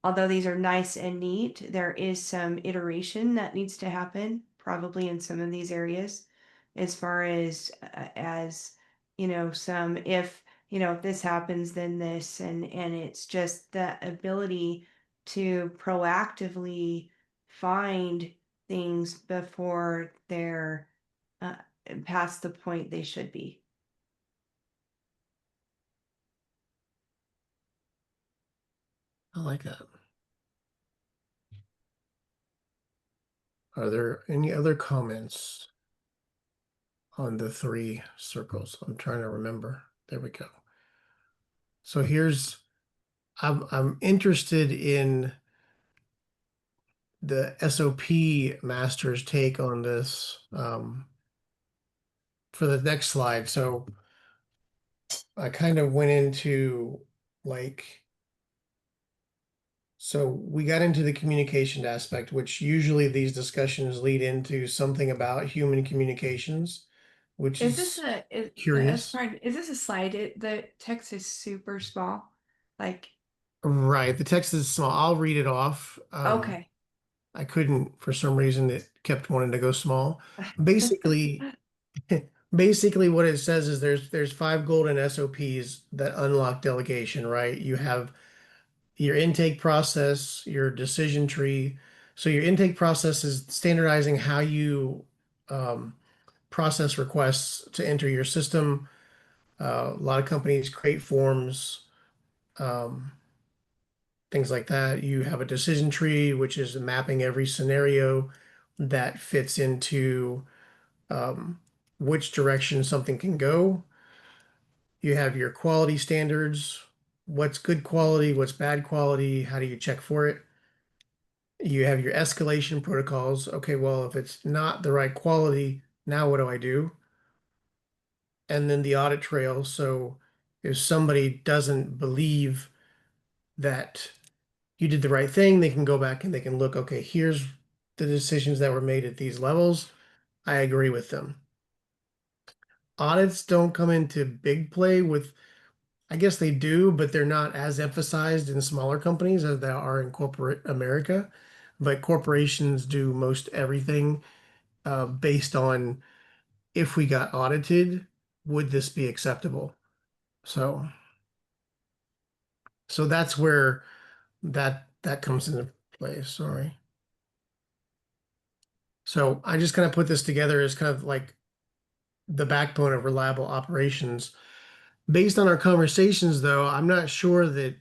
although these are nice and neat, there is some iteration that needs to happen, probably in some of these areas, as far as some, if this happens, then this, and it's just the ability to proactively find things before they're uh, past the point they should be. I like that. Are there any other comments on the three circles? I'm trying to remember. There we go. So I'm interested in the SOP master's take on this for the next slide. So I kind of went into so we got into the communication aspect, which usually these discussions lead into something about human communications, which Is this is as curious. part, is this a slide? The text is super small. Like, Right. The text is small. I'll read it off. okay. I couldn't, for some reason, it kept wanting to go small. Basically, basically what it says is there's five golden SOPs that unlock delegation, right? You have your intake process, your decision tree. So your intake process is standardizing how you process requests to enter your system. A lot of companies create forms, um, things like that. You have a decision tree, which is mapping every scenario that fits into which direction something can go. You have your quality standards. What's good quality? What's bad quality? How do you check for it? You have your escalation protocols. Okay, well, if it's not the right quality, now what do I do? And then the audit trail. So if somebody doesn't believe that you did the right thing, they can go back and they can look, okay, here's the decisions that were made at these levels. I agree with them. Audits don't come into big play with, I guess they do, but they're not as emphasized in smaller companies as they are in corporate America. But corporations do most everything based on, if we got audited, would this be acceptable? So, so that's where that comes into play. Sorry. So I just kind of put this together as kind of like the backbone of reliable operations. Based on our conversations, though, I'm not sure that,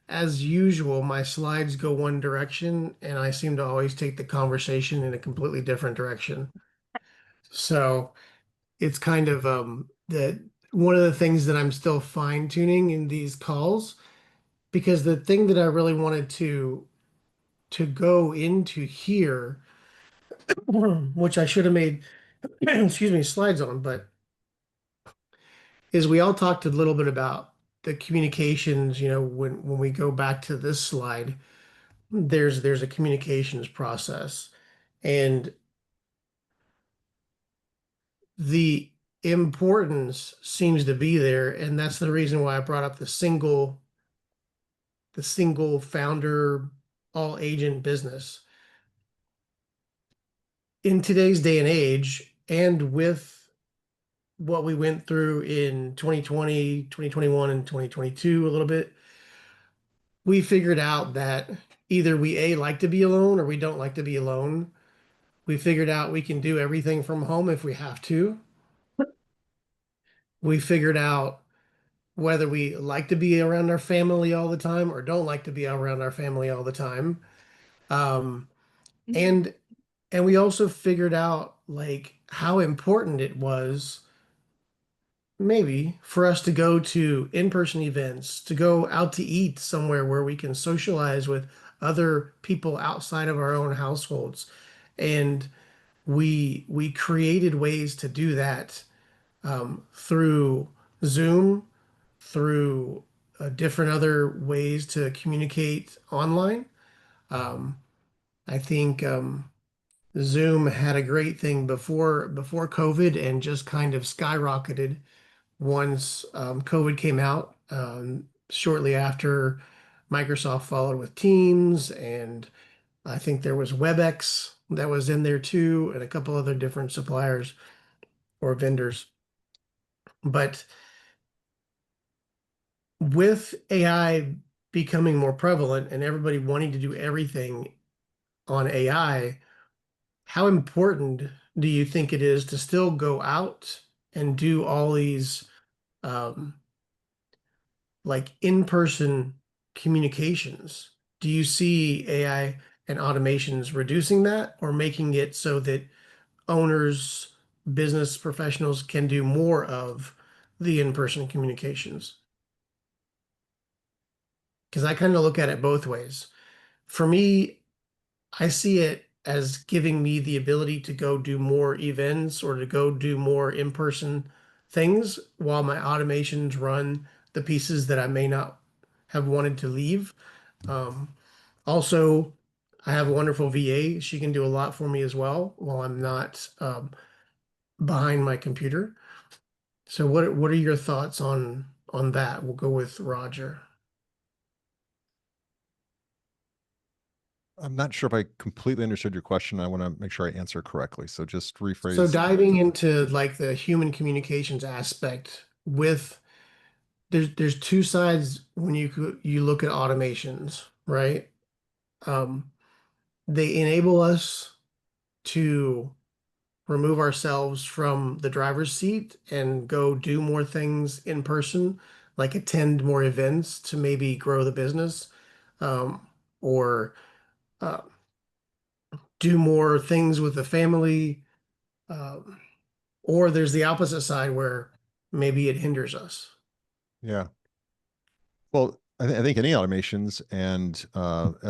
as usual, my slides go one direction and I seem to always take the conversation in a completely different direction. So it's kind of that one of the things that I'm still fine tuning in these calls, because the thing that I really wanted to go into here, which I should have made, excuse me, slides on, but is we all talked a little bit about the communications, when we go back to this slide, there's a communications process. And the importance seems to be there, and that's the reason why I brought up the single founder, all agent business. In today's day and age, and with what we went through in 2020, 2021, and 2022 a little bit, we figured out that either we like to be alone or we don't like to be alone. We figured out we can do everything from home if we have to. We figured out whether we like to be around our family all the time or don't like to be around our family all the time. Um, and and we also figured out like how important it was maybe for us to go to in-person events, to go out to eat somewhere where we can socialize with other people outside of our own households. And we created ways to do that through Zoom, through different other ways to communicate online. Um, I think Zoom had a great thing before COVID and just kind of skyrocketed once COVID came out. Shortly after, Microsoft followed with Teams, and I think there was WebEx that was in there too, and a couple other different suppliers or vendors. But with AI becoming more prevalent and everybody wanting to do everything on AI, how important do you think it is to still go out and do all these um, like in-person communications? Do you see AI and automations reducing that or making it so that owners, business professionals can do more of the in-person communications? Because I kind of look at it both ways. For me, I see it as giving me the ability to go do more events or to go do more in-person things while my automations run the pieces that I may not have wanted to leave. Um, Also, I have a wonderful VA. She can do a lot for me as well while I'm not behind my computer. So what are your thoughts on that? We'll go with Roger. I'm not sure if I completely understood your question. I want to make sure I answer correctly. So just So rephrase. diving into like the human communications aspect with there's two sides when you look at automations, right? Um, they enable us to remove ourselves from the driver's seat and go do more things in person, like attend more events to maybe grow the business, or uh, do more things with the family. Um, or there's the opposite side where maybe it hinders us. Yeah. Well, I think any automations and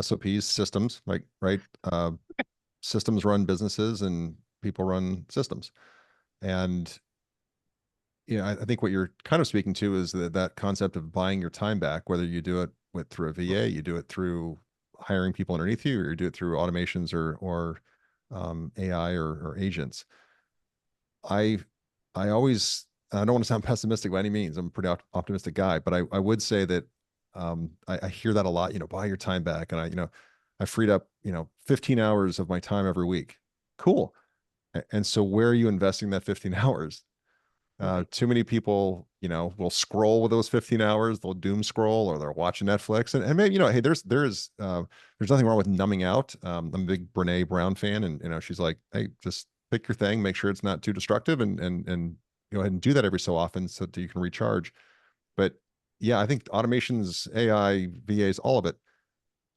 SOPs, systems, like, right? Systems run businesses and people run systems. And I think what you're kind of speaking to is that concept of buying your time back, whether you do it through a VA, you do it through hiring people underneath you, or you do it through automations or AI or agents. I always, I don't want to sound pessimistic by any means. I'm a pretty optimistic guy, but I would say that I hear that a lot. Buy your time back, and I freed up 15 hours of my time every week. Cool. And so where are you investing that 15 hours? Too many people, will scroll with those 15 hours. They'll doom scroll or they're watching Netflix. And maybe, hey, there's nothing wrong with numbing out. I'm a big Brene Brown fan, and she's like, hey, just pick your thing, make sure it's not too destructive, and go ahead and do that every so often so that you can recharge. But yeah, I think automations, AI, VAs, all of it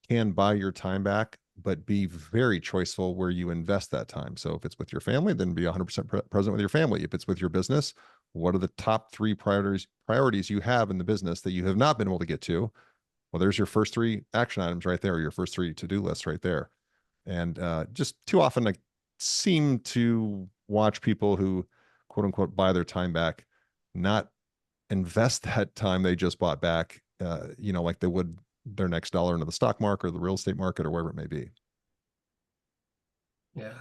can buy your time back, but be very choiceful where you invest that time. So if it's with your family, then be 100% present with your family. If it's with your business, what are the top 3 priorities you have in the business that you have not been able to get to? Well, there's your first 3 action items right there, your first 3 to-do lists right there. And just too often, I seem to watch people who, quote unquote, buy their time back, not invest that time they just bought back, like they would their next dollar into the stock market or the real estate market or wherever it may be. Yeah.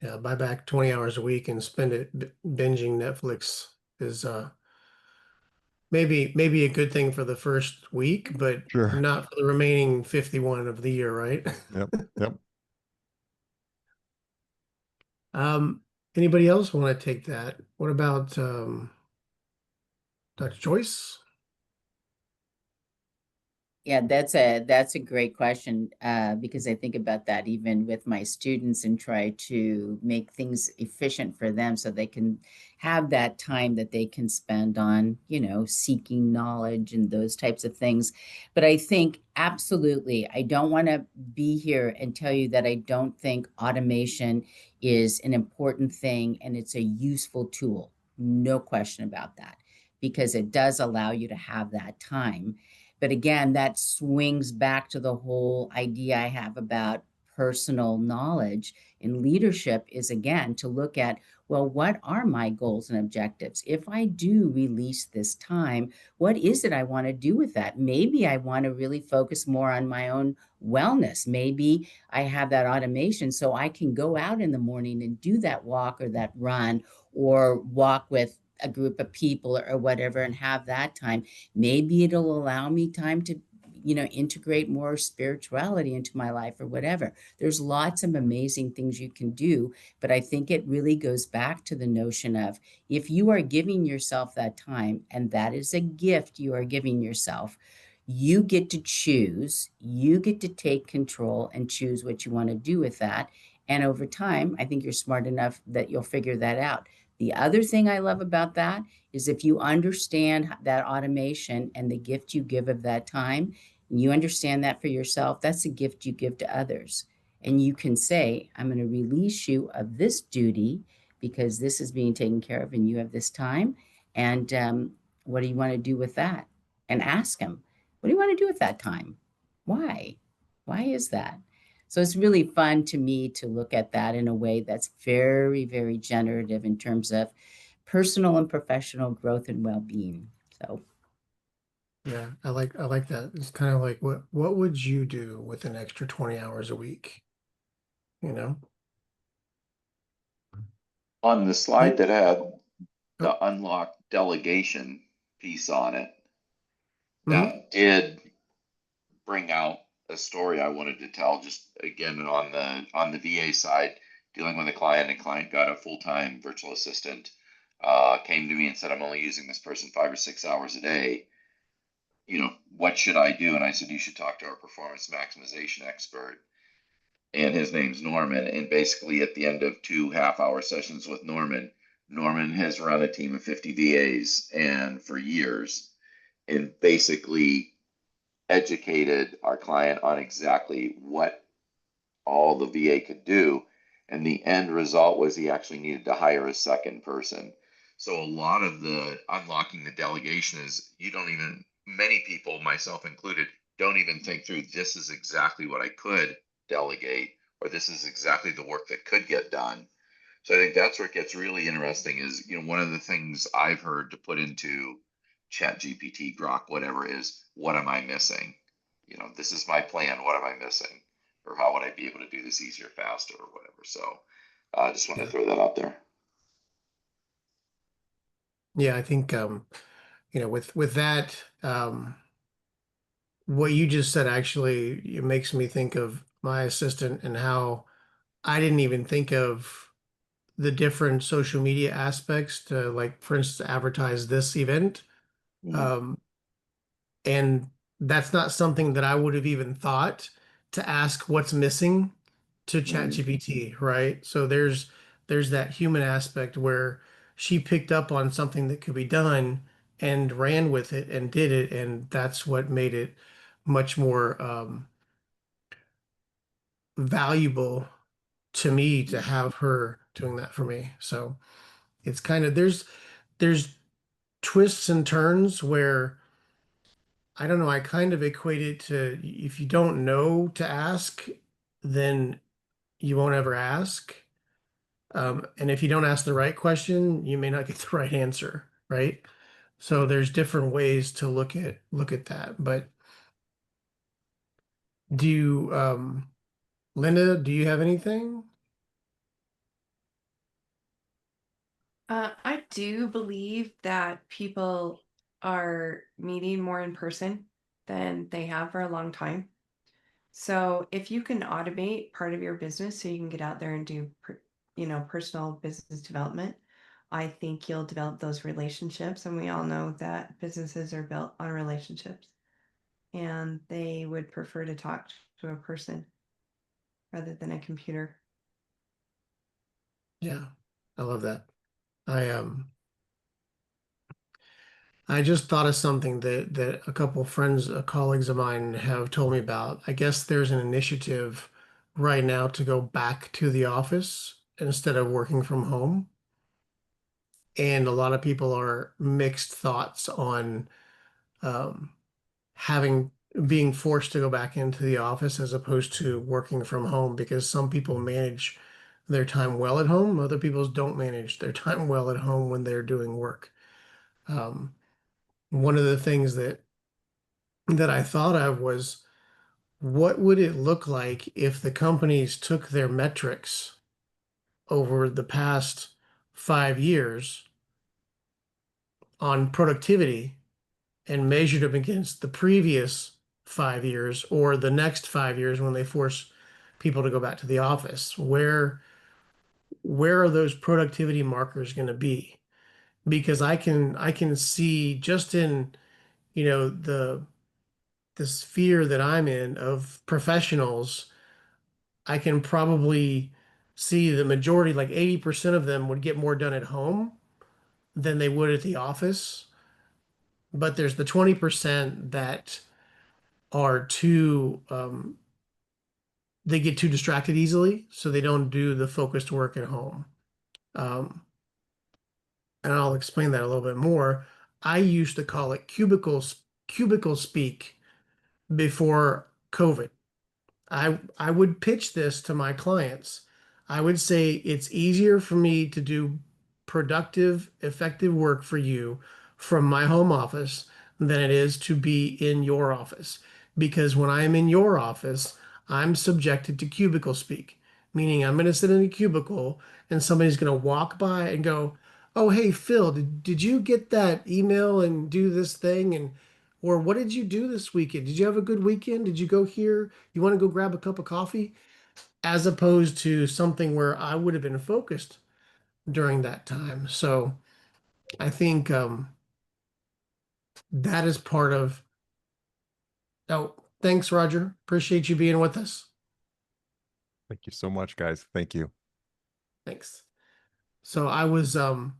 Yeah. Buy back 20 hours a week and spend it binging Netflix is maybe a good thing for the first week, but Sure. not for the remaining 51 of the year, right? Yep. Yep. Anybody else want to take that? What about Dr. Joyce? Yeah, that's a great question, because I think about that even with my students and try to make things efficient for them so they can have that time that they can spend on, seeking knowledge and those types of things. But I think absolutely, I don't want to be here and tell you that I don't think automation is an important thing and it's a useful tool. No question about that, because it does allow you to have that time. But again, that swings back to the whole idea I have about personal knowledge in leadership is, again, to look at, well, what are my goals and objectives? If I do release this time, what is it I want to do with that? Maybe I want to really focus more on my own wellness. Maybe I have that automation so I can go out in the morning and do that walk or that run or walk with a group of people or whatever and have that time. Maybe it'll allow me time to, integrate more spirituality into my life or whatever. There's lots of amazing things you can do, but I think it really goes back to the notion of if you are giving yourself that time, and that is a gift you are giving yourself, you get to choose, you get to take control and choose what you want to do with that. And over time, I think you're smart enough that you'll figure that out. The other thing I love about that is if you understand that automation and the gift you give of that time, and you understand that for yourself, that's a gift you give to others. And you can say, I'm going to release you of this duty because this is being taken care of and you have this time. And what do you want to do with that? And ask them, what do you want to do with that time? Why? Why is that? So it's really fun to me to look at that in a way that's very, very generative in terms of personal and professional growth and well-being. So Yeah, I like that. It's kind of like what would you do with an extra 20 hours a week? You know? On the slide that had Oh, the unlock delegation piece on it, mhm. that did bring out a story I wanted to tell. Just again on the VA side, dealing with a client. A client got a full-time virtual assistant. Came to me and said, I'm only using this person 5 or 6 hours a day. What should I do? And I said, you should talk to our performance maximization expert. And his name's Norman. And basically, at the end of 2 half-hour sessions with Norman, Norman has run a team of 50 VAs and for years, and basically educated our client on exactly what all the VA could do. And the end result was he actually needed to hire a second person. So a lot of the unlocking the delegation is many people, myself included, don't even think through this is exactly what I could delegate, or this is exactly the work that could get done. So I think that's where it gets really interesting is, one of the things I've heard to put into Chat GPT, Grok, whatever, is what am I missing? This is my plan. What am I missing? Or how would I be able to do this easier, faster, or whatever? So I just want to throw that out there. Yeah, I think with that, what you just said actually it makes me think of my assistant and how I didn't even think of the different social media aspects to, like, for instance, advertise this event. Mhm. And that's not something that I would have even thought to ask what's missing to ChatGPT, right? So there's that human aspect where she picked up on something that could be done and ran with it and did it, and that's what made it much more valuable to me to have her doing that for me. So it's kind of there's twists and turns where I don't know, I kind of equate it to if you don't know to ask, then you won't ever ask. And if you don't ask the right question, you may not get the right answer, right? So there's different ways to look at that. But do you, Linda, do you have anything? I do believe that people are meeting more in person than they have for a long time. So if you can automate part of your business so you can get out there and do, personal business development, I think you'll develop those relationships. And we all know that businesses are built on relationships, and they would prefer to talk to a person rather than a computer. Yeah, I love that. I I just thought of something that a couple friends, colleagues of mine have told me about. I guess there's an initiative right now to go back to the office instead of working from home. And a lot of people are mixed thoughts on um, having being forced to go back into the office as opposed to working from home because some people manage their time well at home. Other people don't manage their time well at home when they're doing work. Um, One of the things that I thought of was what would it look like if the companies took their metrics over the past 5 years on productivity and measured them against the previous 5 years or the next 5 years when they force people to go back to the office? Where are those productivity markers going to be? Because I can see just in, the sphere that I'm in of professionals, I can probably see the majority, like 80% of them would get more done at home than they would at the office. But there's the 20% that are too, they get too distracted easily, so they don't do the focused work at home. Um, and I'll explain that a little bit more. I used to call it cubicle speak before COVID. I would pitch this to my clients. I would say it's easier for me to do productive, effective work for you from my home office than it is to be in your office. Because when I'm in your office, I'm subjected to cubicle speak, meaning I'm going to sit in a cubicle and somebody's going to walk by and go, "Oh, hey, Phil, did you get that email and do this thing?" And or what did you do this weekend? Did you have a good weekend? Did you go here? You want to go grab a cup of coffee? As opposed to something where I would have been focused during that time. So I think that is part of. Oh, thanks, Roger. Appreciate you being with us. Thank you so much, guys. Thank you. Thanks. So I was and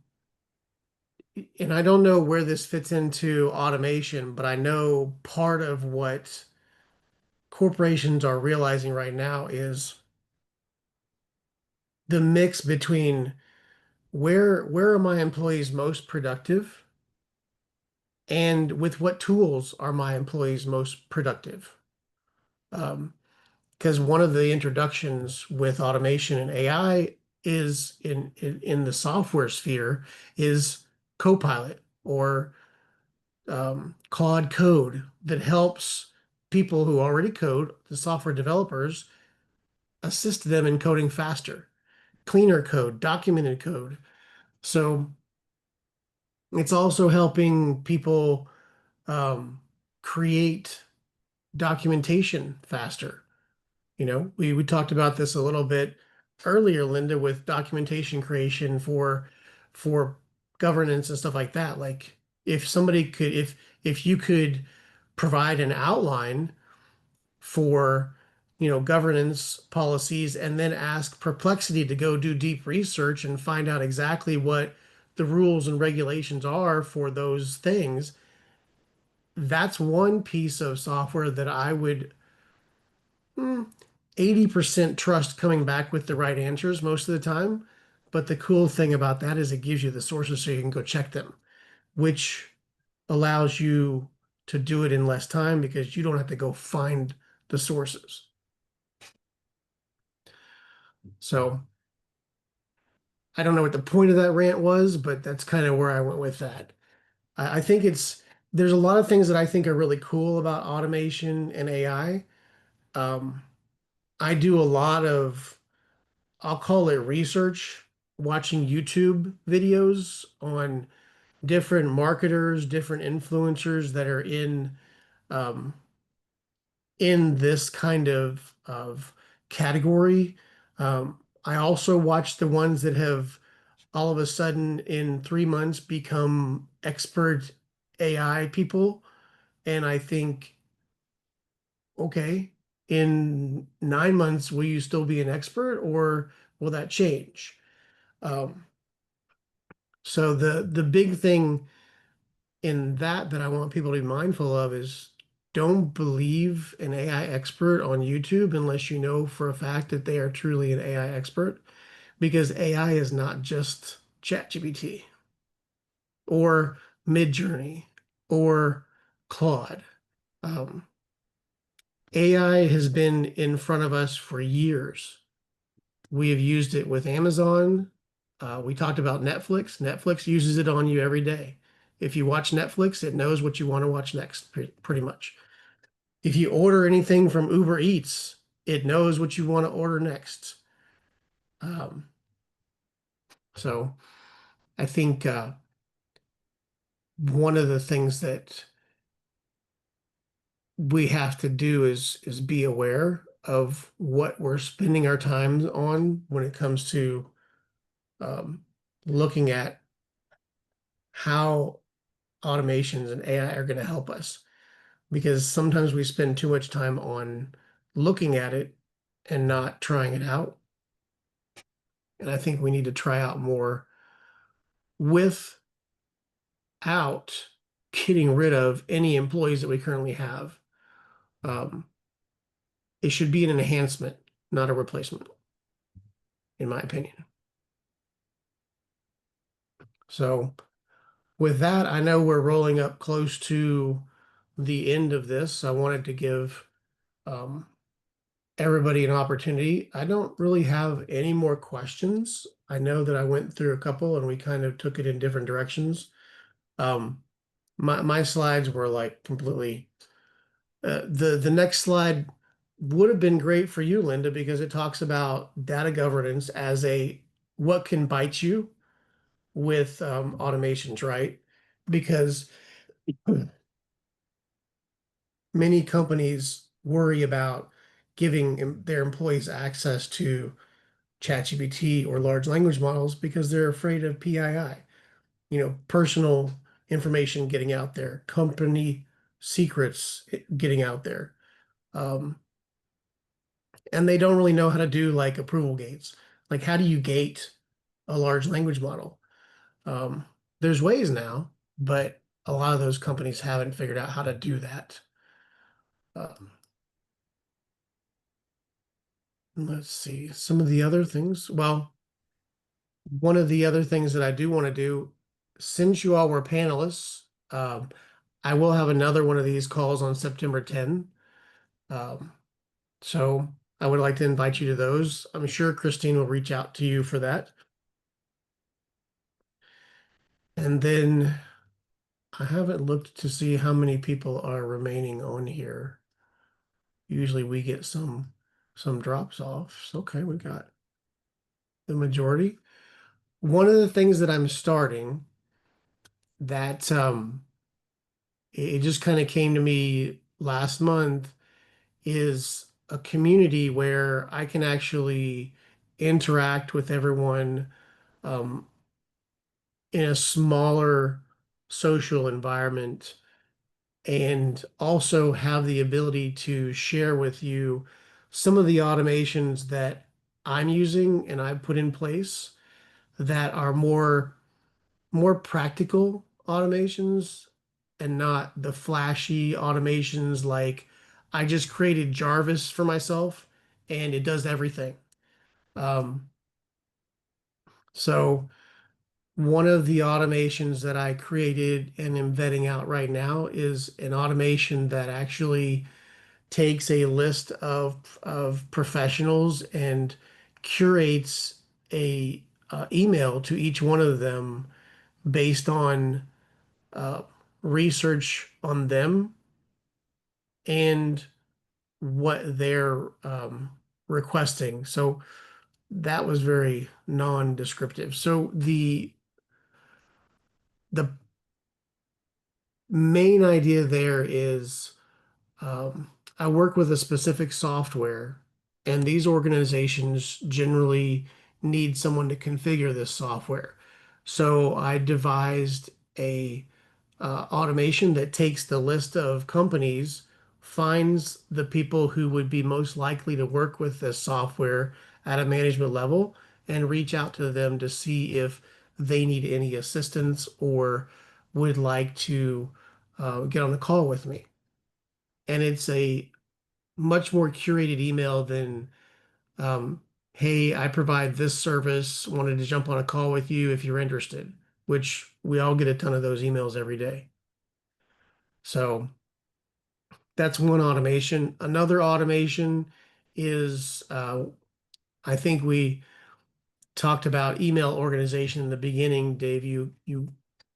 I don't know where this fits into automation, but I know part of what corporations are realizing right now is the mix between where are my employees most productive and with what tools are my employees most productive. Because one of the introductions with automation and AI is in the software sphere is Copilot or Claude Code that helps people who already code, the software developers, assist them in coding faster, cleaner code, documented code. So it's also helping people create documentation faster. We talked about this a little bit earlier, Linda, with documentation creation for governance and stuff like that. Like if somebody could, if you could provide an outline for, governance policies and then ask Perplexity to go do deep research and find out exactly what the rules and regulations are for those things. That's one piece of software that I would 80% trust coming back with the right answers most of the time. But the cool thing about that is it gives you the sources so you can go check them, which allows you to do it in less time because you don't have to go find the sources. So I don't know what the point of that rant was, but that's kind of where I went with that. I think there's a lot of things that I think are really cool about automation and AI. I do a lot of, I'll call it research, watching YouTube videos on different marketers, different influencers that are um, in this kind of category. I also watch the ones that have all of a sudden in 3 months become expert AI people. And I think, okay, in 9 months, will you still be an expert or will that change? Um, so the big thing in that I want people to be mindful of is don't believe an AI expert on YouTube unless you know for a fact that they are truly an AI expert, because AI is not just ChatGPT or Midjourney or Claude. Um, AI has been in front of us for years. We have used it with Amazon. We talked about Netflix. Netflix uses it on you every day. If you watch Netflix, it knows what you want to watch next, pretty much. If you order anything from Uber Eats, it knows what you want to order next. Um, so I think one of the things that we have to do is be aware of what we're spending our time on when it comes to um, looking at how automations and AI are going to help us. Because sometimes we spend too much time on looking at it and not trying it out. And I think we need to try out more without getting rid of any employees that we currently have. Um, it should be an enhancement, not a replacement, in my opinion. So with that, I know we're rolling up close to the end of this. I wanted to give um, everybody an opportunity. I don't really have any more questions. I know that I went through a couple and we kind of took it in different directions. Um, my slides were like completely the next slide would have been great for you, Linda, because it talks about data governance as a what can bite you with automations, right? Because many companies worry about giving their employees access to ChatGPT or large language models because they're afraid of PII, personal information getting out there, company secrets getting out there. Um, and they don't really know how to do like approval gates. Like, how do you gate a large language model? Um, there's ways now, but a lot of those companies haven't figured out how to do that. Um, let's see, some of the other things. Well, one of the other things that I do want to do, since you all were panelists, I will have another one of these calls on September 10. Um, so I would like to invite you to those. I'm sure Christine will reach out to you for that. And then I haven't looked to see how many people are remaining on here. Usually we get some drops off. Okay, we got the majority. One of the things that I'm starting that it just kind of came to me last month is a community where I can actually interact with everyone um, in a smaller social environment, and also have the ability to share with you some of the automations that I'm using and I've put in place that are more practical automations and not the flashy automations like I just created Jarvis for myself and it does everything. Um, so one of the automations that I created and am vetting out right now is an automation that actually takes a list of professionals and curates a email to each one of them based on uh, research on them and what they're requesting. So that was very non-descriptive. So the main idea there is I work with a specific software, and these organizations generally need someone to configure this software. So I devised a automation that takes the list of companies, finds the people who would be most likely to work with this software at a management level, and reach out to them to see if they need any assistance or would like to get on the call with me. And it's a much more curated email than, um, hey, I provide this service, wanted to jump on a call with you if you're interested, which we all get a ton of those emails every day. So that's one automation. Another automation is I think we talked about email organization in the beginning. Dave, you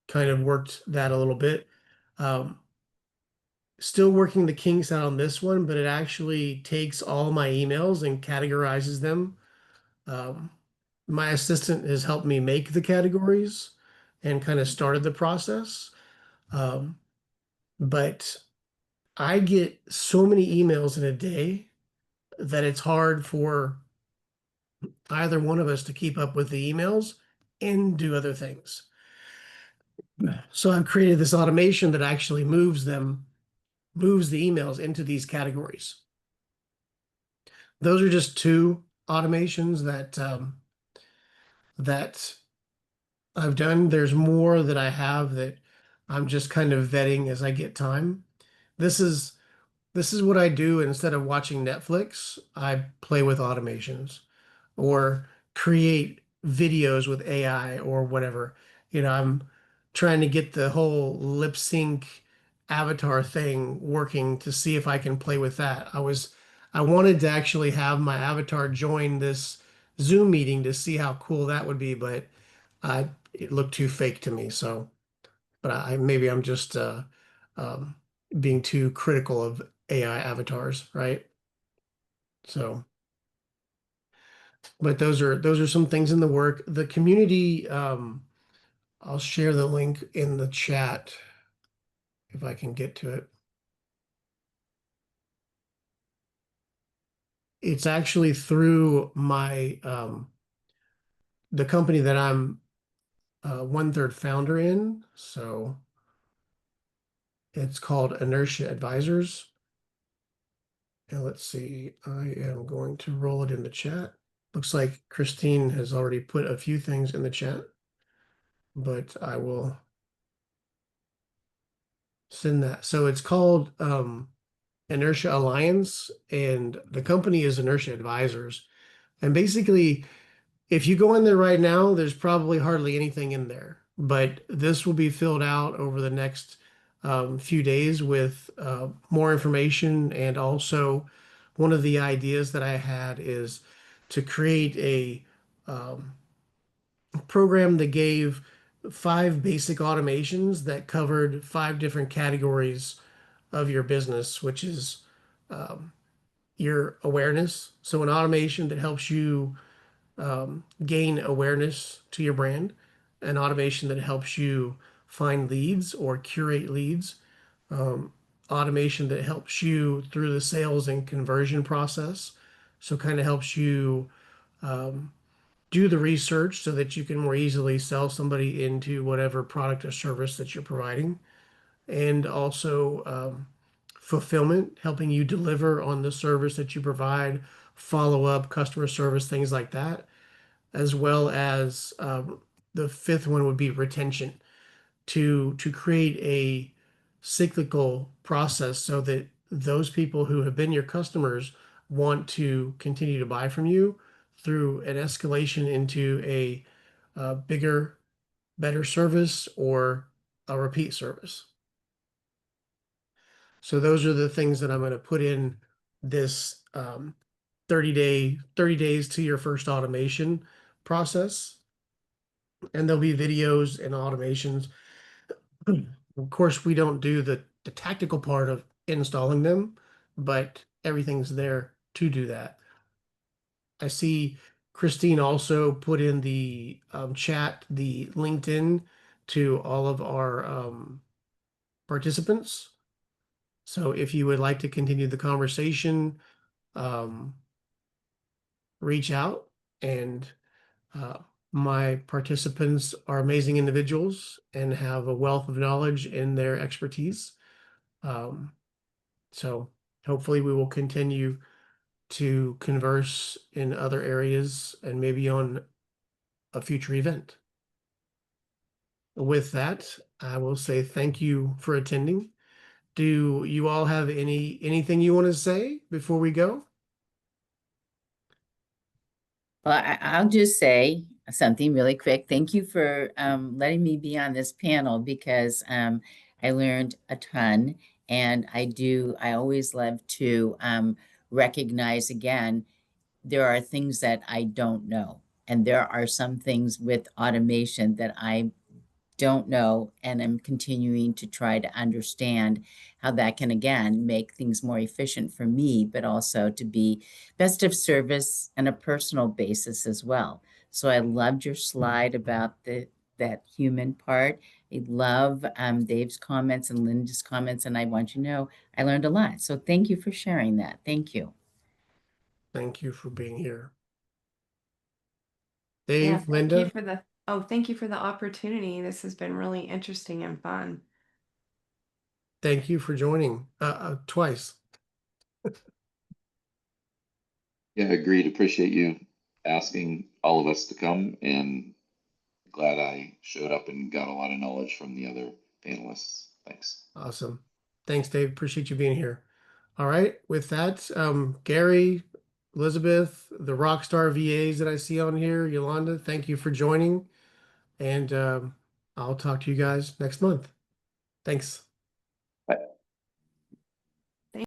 kind of worked that a little bit. Um, Still working the kinks out on this one, but it actually takes all my emails and categorizes them. Um, my assistant has helped me make the categories and kind of started the process. Um, but I get so many emails in a day that it's hard for either one of us to keep up with the emails and do other things. So I've created this automation that actually moves the emails into these categories. Those are just two automations that I've done. There's more that I have that I'm just kind of vetting as I get time. This is this is what I do instead of watching Netflix. I play with automations or create videos with AI or whatever. I'm trying to get the whole lip sync avatar thing working to see if I can play with that. I wanted to actually have my avatar join this Zoom meeting to see how cool that would be, but it looked too fake to me. So, but I maybe I'm just um, being too critical of AI avatars, right? So. But those are some things in the work. The community, I'll share the link in the chat if I can get to it. It's actually through my the company that I'm 1/3 founder in. So it's called Inertia Advisors. And let's see, I am going to roll it in the chat. Looks like Christine has already put a few things in the chat, but I will send that. So it's called Inertia Alliance, and the company is Inertia Advisors. And basically, if you go in there right now, there's probably hardly anything in there, but this will be filled out over the next few days with more information. And also, one of the ideas that I had is to create a program that gave 5 basic automations that covered 5 different categories of your business, which is your awareness. So an automation that helps you gain awareness to your brand, an automation that helps you find leads or curate leads, automation that helps you through the sales and conversion process. So kind of helps you do the research so that you can more easily sell somebody into whatever product or service that you're providing, and also fulfillment, helping you deliver on the service that you provide, follow up, customer service, things like that, as well as the fifth one would be retention, to create a cyclical process so that those people who have been your customers want to continue to buy from you through an escalation into a bigger, better service or a repeat service. So those are the things that I'm going to put in this 30 days to your first automation process. And there'll be videos and automations. Of course, we don't do the tactical part of installing them, but everything's there to do that. I see Christine also put in the chat the LinkedIn to all of our participants. So if you would like to continue the conversation, reach out. And my participants are amazing individuals and have a wealth of knowledge in their expertise. So hopefully we will continue to converse in other areas and maybe on a future event. With that, I will say thank you for attending. Do you all have anything you want to say before we go? Well, I'll just say something really quick. Thank you for letting me be on this panel, because I learned a ton, and I always love to recognize again, there are things that I don't know. And there are some things with automation that I don't know, and I'm continuing to try to understand how that can again make things more efficient for me, but also to be best of service and a personal basis as well. So I loved your slide about that human part. I love Dave's comments and Linda's comments, and I want you to know I learned a lot. So thank you for sharing that. Thank you. Thank you for being here. Yeah, Dave, thank Linda, you for thank you for the opportunity. This has been really interesting and fun. thank you for joining twice. Yeah, agreed. Appreciate you asking all of us to come, and glad I showed up and got a lot of knowledge from the other panelists. Thanks. Awesome. Thanks, Dave. Appreciate you being here. All right. With that, Gary, Elizabeth, the rock star VAs that I see on here, Yolanda, thank you for joining. And I'll talk to you guys next month. Thanks.